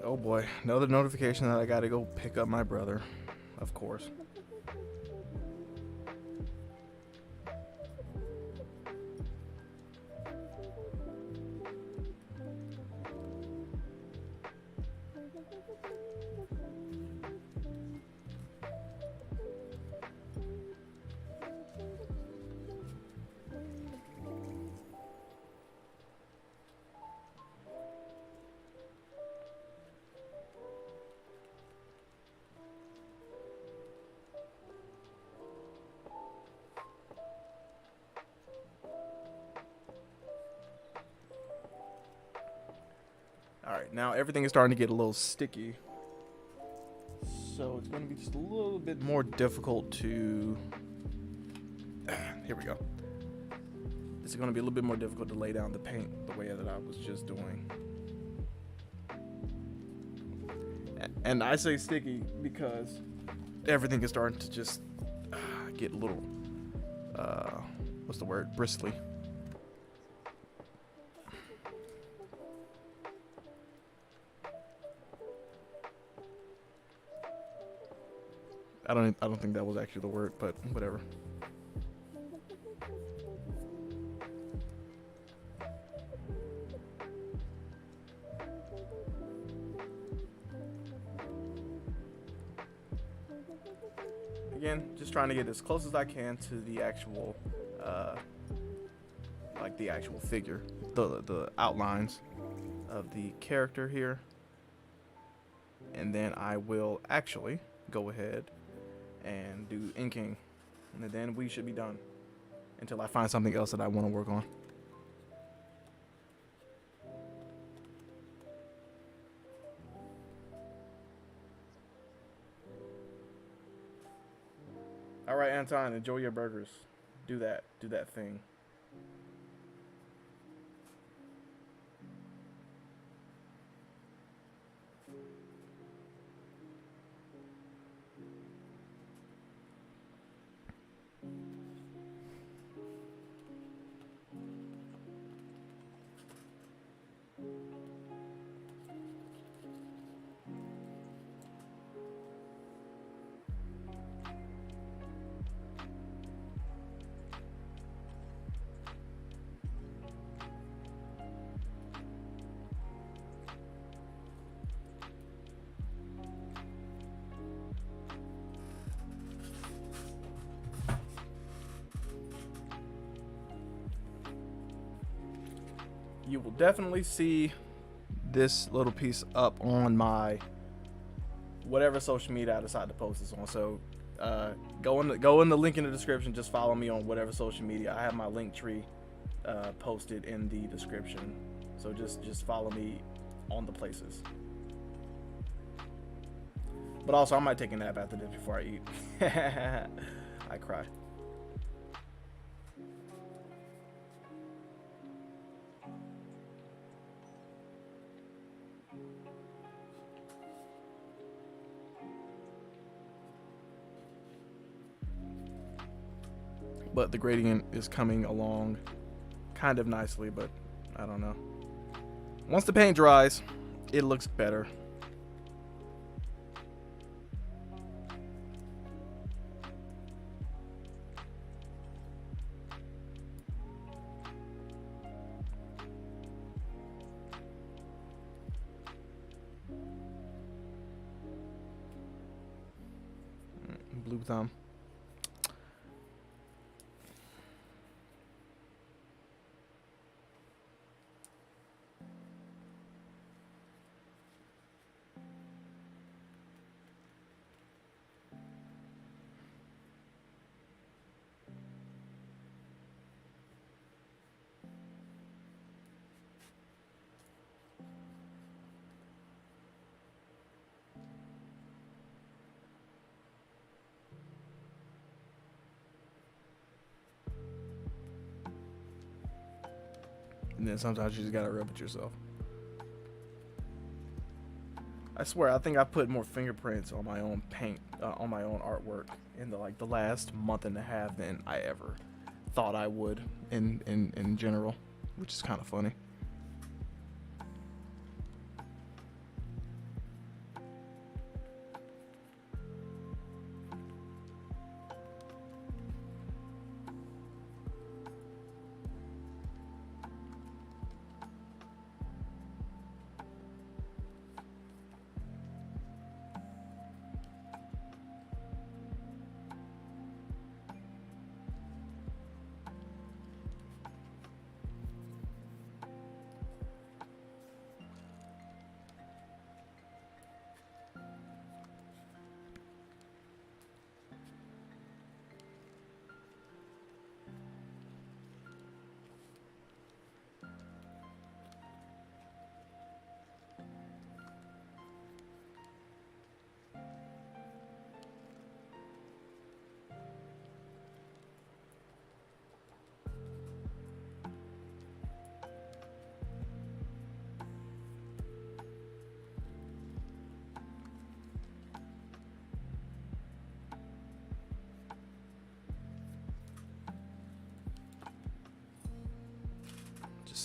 Oh boy, another notification that I gotta go pick up my brother, of course. All right, now everything is starting to get a little sticky. So it's going to be just a little bit more difficult to... Here we go. It's going to be a little bit more difficult to lay down the paint the way that I was just doing. And I say sticky because everything is starting to just get a little, what's the word? Bristly. I don't think that was actually the word, but whatever. Again, just trying to get as close as I can to the actual, like the actual figure, the outlines of the character here. And then I will actually go ahead and do inking, and then we should be done until I find something else that I want to work on. All right, Anton, enjoy your burgers. Do that thing. You will definitely see this little piece up on my whatever social media I decide to post this on. So go in the link in the description. Just follow me on whatever social media. I have my link tree posted in the description. So just follow me on the places. But also, I might take a nap after this before I eat. I cry. But the gradient is coming along kind of nicely, but I don't know. Once the paint dries, it looks better. Blue thumb. And then sometimes you just gotta rub it yourself. I swear, I think I put more fingerprints on my own paint, on my own artwork in the last month and a half than I ever thought I would in general, which is kind of funny.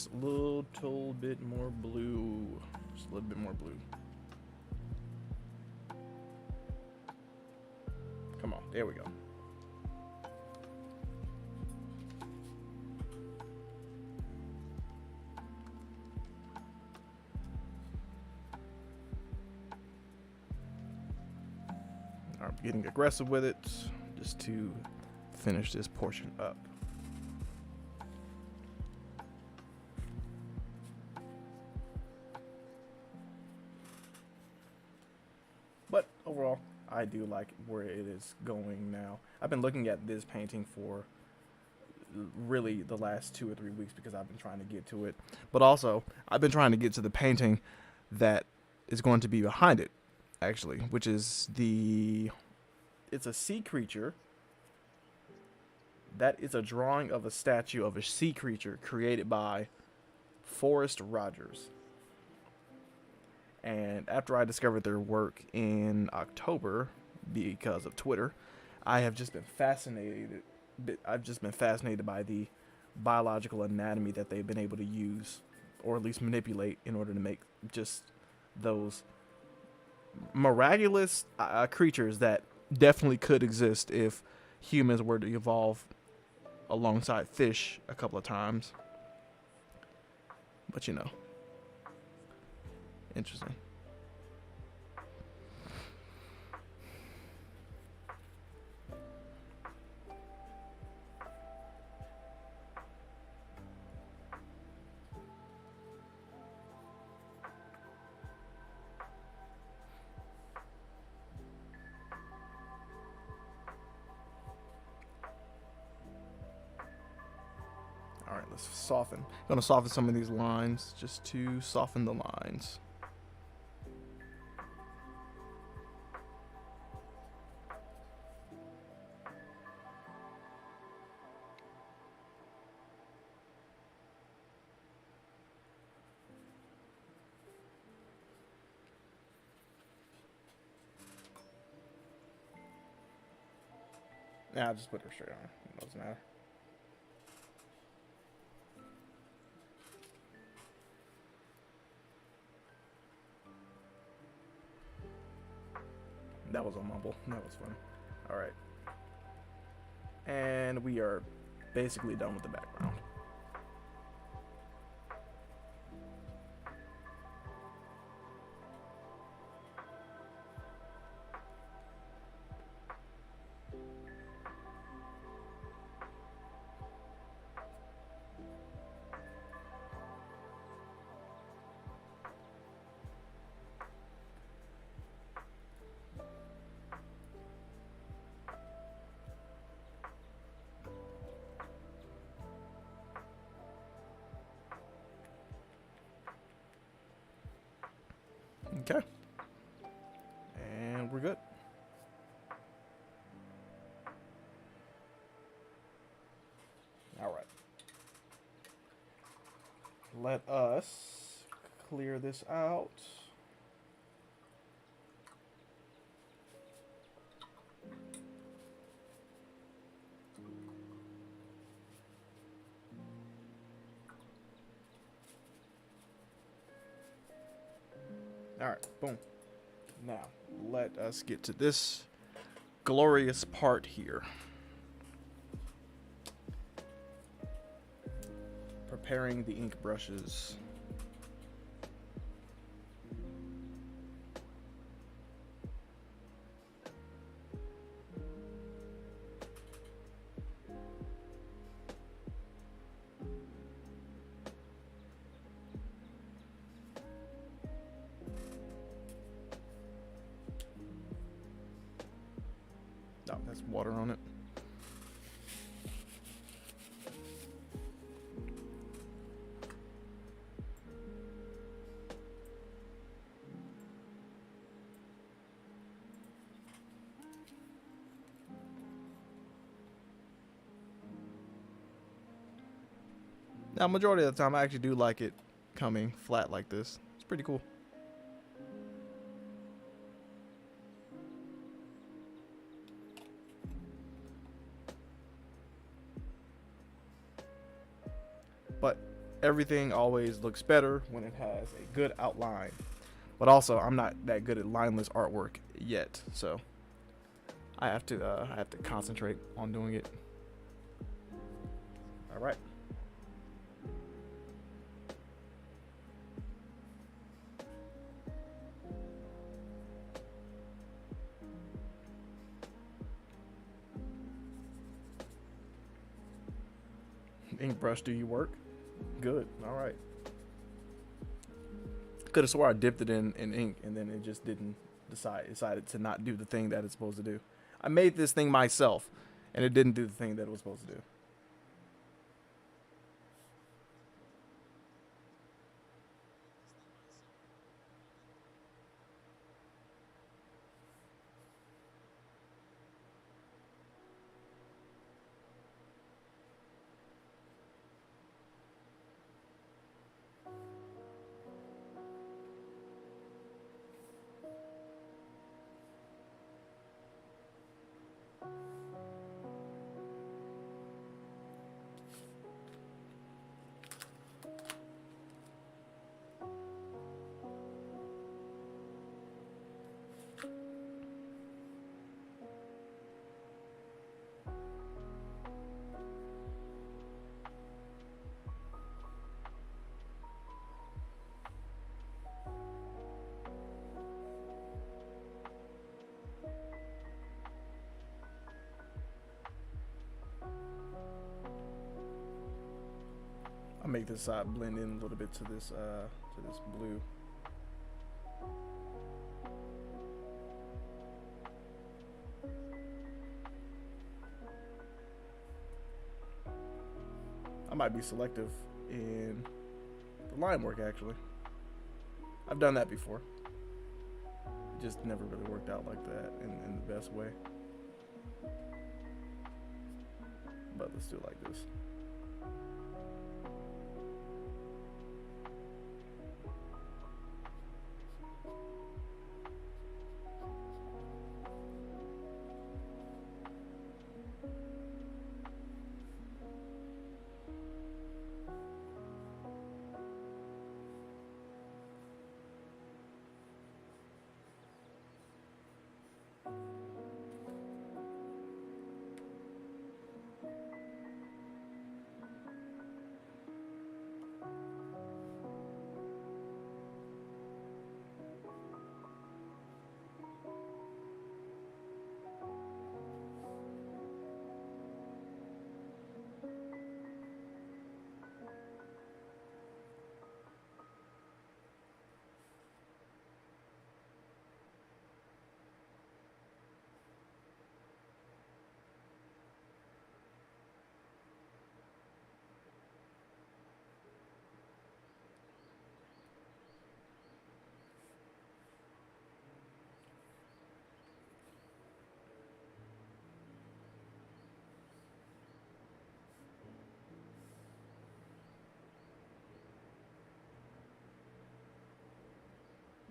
just a little bit more blue. Just a little bit more blue. Come on, there we go. I'm getting aggressive with it just to finish this portion up. But overall, I do like where it is going now. I've been looking at this painting for really the last 2 or 3 weeks because I've been trying to get to it. But also, I've been trying to get to the painting that is going to be behind it, actually, which is it's a sea creature. That is a drawing of a statue of a sea creature created by Forrest Rogers. And after I discovered their work in October because of Twitter, I have just been fascinated. I've just been fascinated by the biological anatomy that they've been able to use, or at least manipulate, in order to make just those miraculous creatures that definitely could exist if humans were to evolve alongside fish a couple of times. But you know, interesting. All right, let's soften. I'm gonna soften some of these lines just to soften the lines. Yeah, I'll just put her straight on. It doesn't matter. That was a mumble. That was fun. All right. And we are basically done with the background. Okay. And we're good. All right. Let us clear this out. All right, boom. Now, let us get to this glorious part here. Preparing the ink brushes. Oh, there's water on it. Now, majority of the time, I actually do like it coming flat like this. It's pretty cool. But everything always looks better when it has a good outline. But also, I'm not that good at lineless artwork yet, so I have to concentrate on doing it. All right. Ink brush, do you work? Good. All right. Could have swore I dipped it in ink and then it just didn't decided to not do the thing that it's supposed to do. I made this thing myself and it didn't do the thing that it was supposed to do. I'll make this side blend in a little bit to this blue. I might be selective in the line work actually. I've done that before. It just never really worked out like that in the best way. But let's do it like this.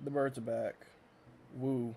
The birds are back. Woo.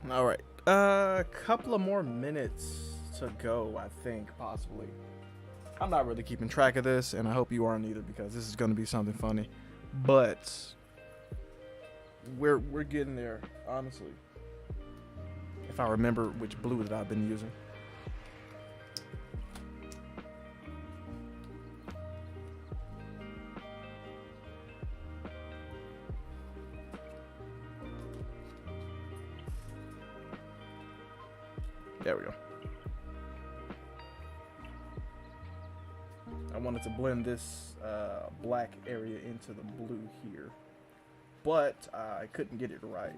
All right, a couple of more minutes to go, I think, possibly. I'm not really keeping track of this, and I hope you aren't either, because this is going to be something funny. But we're getting there, honestly. If I remember which blue that I've been using. There we go. I wanted to blend this black area into the blue here, but I couldn't get it right.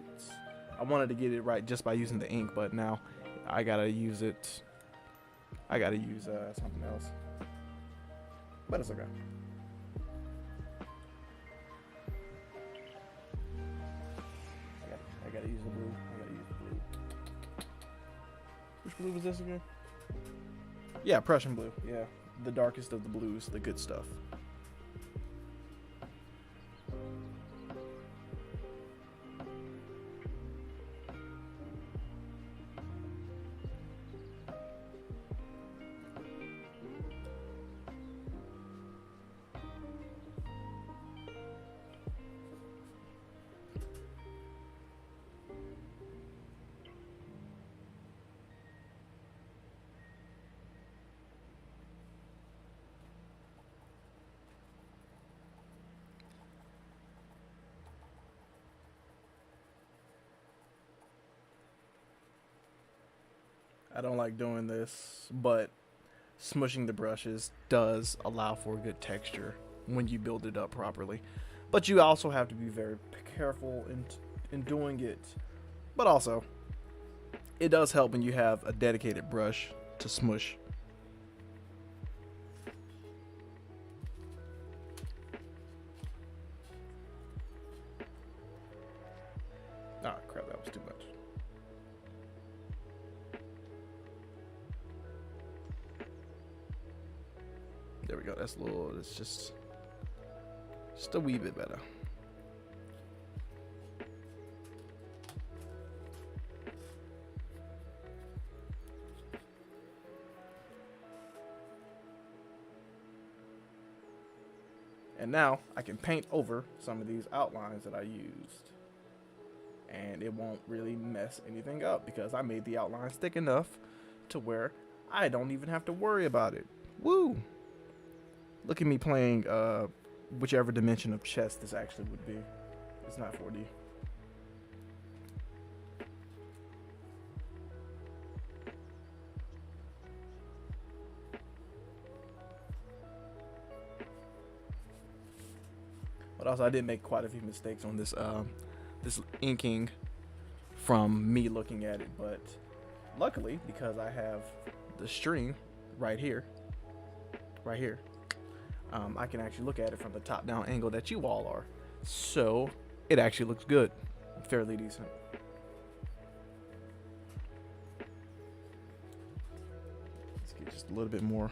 I wanted to get it right just by using the ink, but now I gotta use it. I gotta use something else, but it's okay. I gotta use the blue. Which blue was this again? Yeah, Prussian blue. Yeah, the darkest of the blues, the good stuff. I don't like doing this, but smushing the brushes does allow for good texture when you build it up properly. But you also have to be very careful in doing it. But also, it does help when you have a dedicated brush to smush. Ah, crap, that was too much. There we go. That's a little. It's just a wee bit better. And now I can paint over some of these outlines that I used, and it won't really mess anything up because I made the outlines thick enough to where I don't even have to worry about it. Woo! Look at me playing whichever dimension of chest this actually would be. It's not 4D. But also, I did make quite a few mistakes on this this inking from me looking at it. But luckily, because I have the stream right here, I can actually look at it from the top-down angle that you all are. So it actually looks good, fairly decent. Let's get just a little bit more.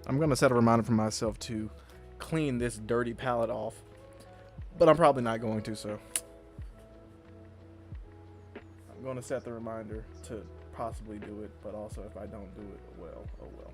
I'm gonna set a reminder for myself to clean this dirty palette off, but I'm probably not going to, so I'm gonna set the reminder to possibly do it, but also if I don't do it, well, oh well.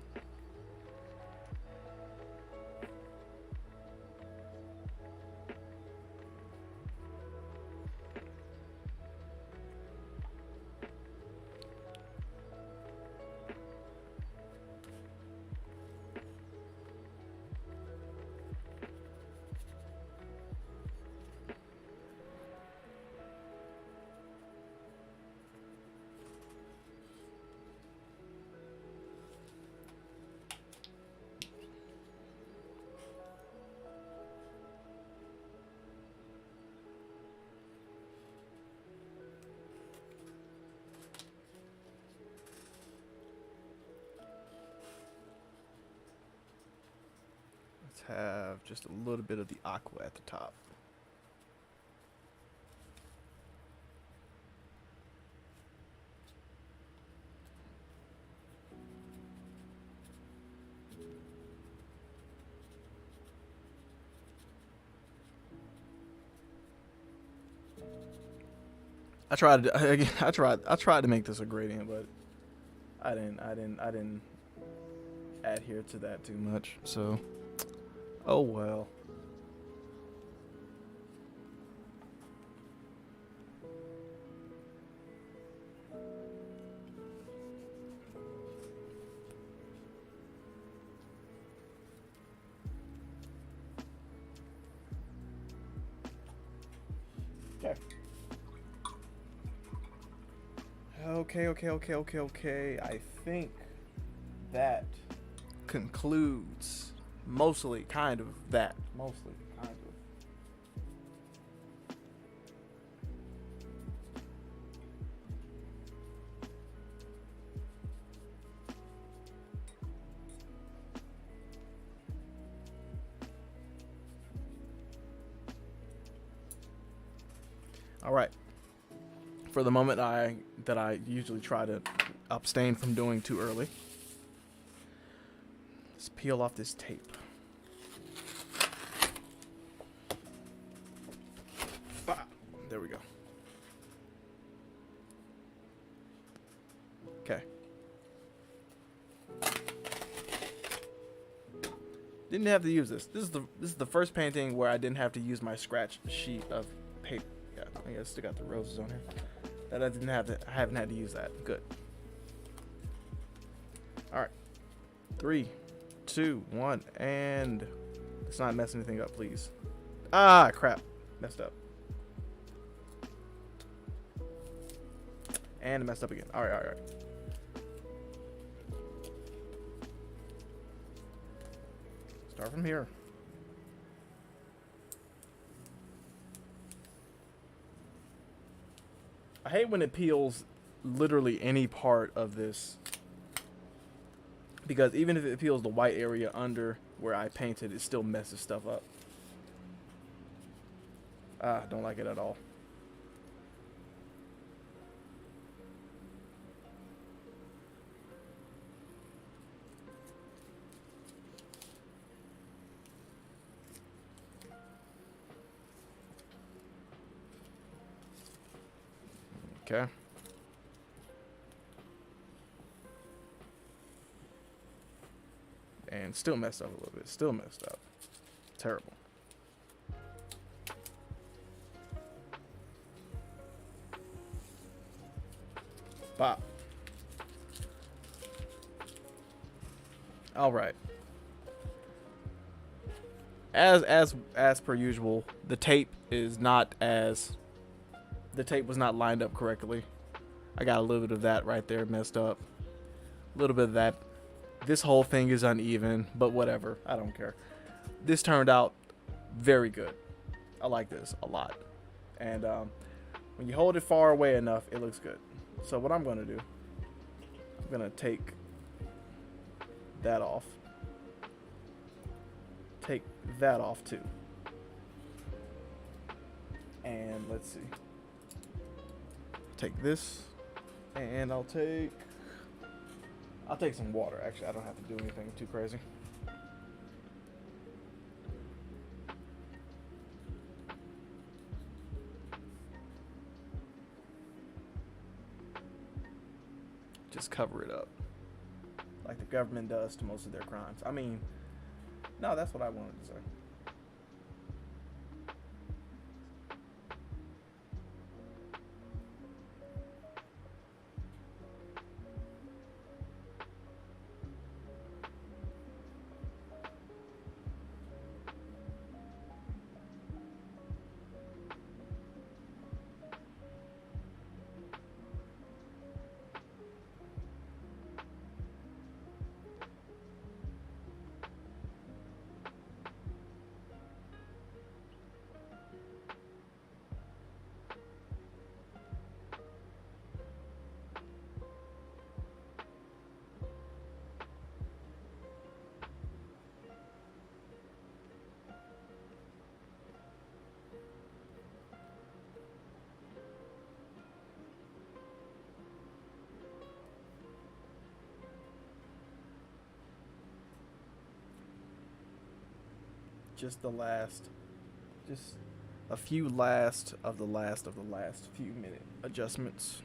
Have just a little bit of the aqua at the top. I tried to make this a gradient, but I didn't adhere to that too much, so oh well. Okay. I think that concludes mostly kind of. All right. For the moment that I usually try to abstain from doing too early, let's peel off this tape. There we go. Okay. Didn't have to use this. This is the first painting where I didn't have to use my scratch sheet of paper. Yeah, I guess I still got the roses on here. That I haven't had to use that. Good. All right. 3, 2, 1, and let's not mess anything up, please. Ah, crap. Messed up. And messed up again. All right. Start from here. I hate when it peels literally any part of this, because even if it peels the white area under where I painted, it still messes stuff up. Don't like it at all. Okay. And still messed up a little bit. Still messed up. Terrible. Pop. All right. As per usual, the tape was not lined up correctly. I got a little bit of that right there messed up. A little bit of that. This whole thing is uneven, but whatever. I don't care. This turned out very good. I like this a lot. And when you hold it far away enough, it looks good. So what I'm going to do, I'm going to take that off. Take that off too. And let's see. Take this, and I'll take some water. Actually, I don't have to do anything too crazy. Just cover it up like the government does to most of their crimes. I mean, no, that's what I wanted to say. Just a few last few minute adjustments.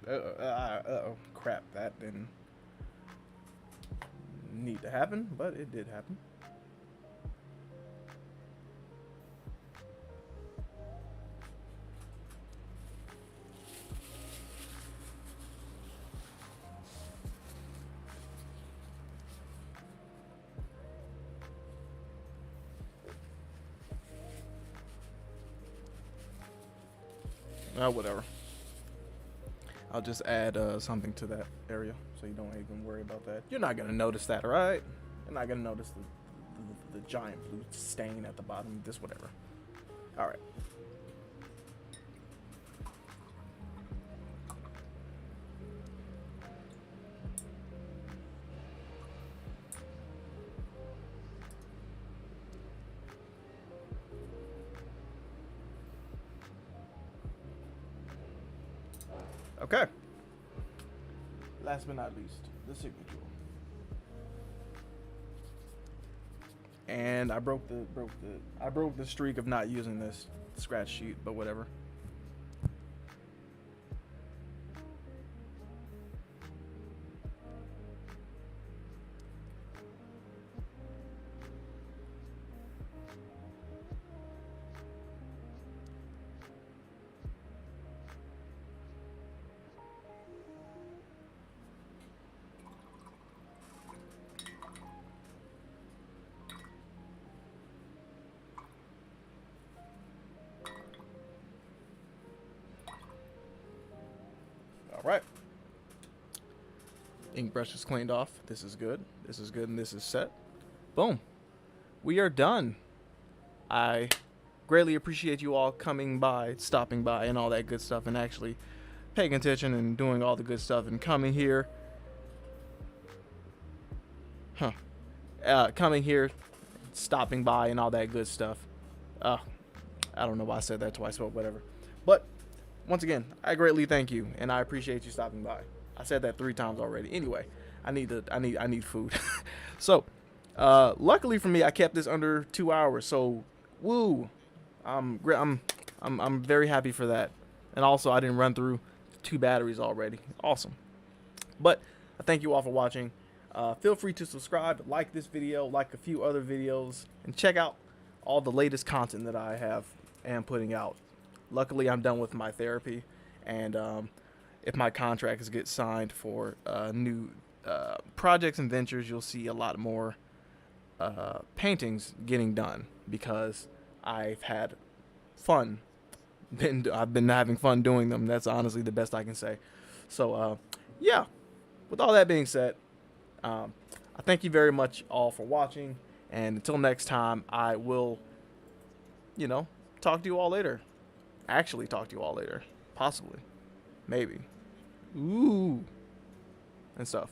Uh-oh, crap, that didn't need to happen, but it did happen. Whatever. I'll just add something to that area so you don't even worry about that. You're not going to notice that, right? You're not going to notice the giant blue stain at the bottom of this, whatever. All right. Okay. Last but not least, the signature. And I broke the streak of not using this scratch sheet, but whatever. Right. Ink brush is cleaned off. This is good. This is good, and this is set. Boom. We are done. I greatly appreciate you all coming by, stopping by, and all that good stuff, and actually paying attention and doing all the good stuff and coming here. Coming here, stopping by, and all that good stuff. I don't know why I said that twice, but whatever. But once again, I greatly thank you, and I appreciate you stopping by. I said that 3 times already. Anyway, I need food. So, luckily for me, I kept this under 2 hours. So, woo! I'm very happy for that. And also, I didn't run through 2 batteries already. Awesome. But I thank you all for watching. Feel free to subscribe, like this video, like a few other videos, and check out all the latest content that I am putting out. Luckily, I'm done with my therapy, and if my contracts get signed for new projects and ventures, you'll see a lot more paintings getting done because I've had fun. I've been having fun doing them. That's honestly the best I can say. So, yeah. With all that being said, I thank you very much all for watching. And until next time, I will, talk to you all later. Actually talk to you all later. Possibly. Maybe. Ooh. And stuff.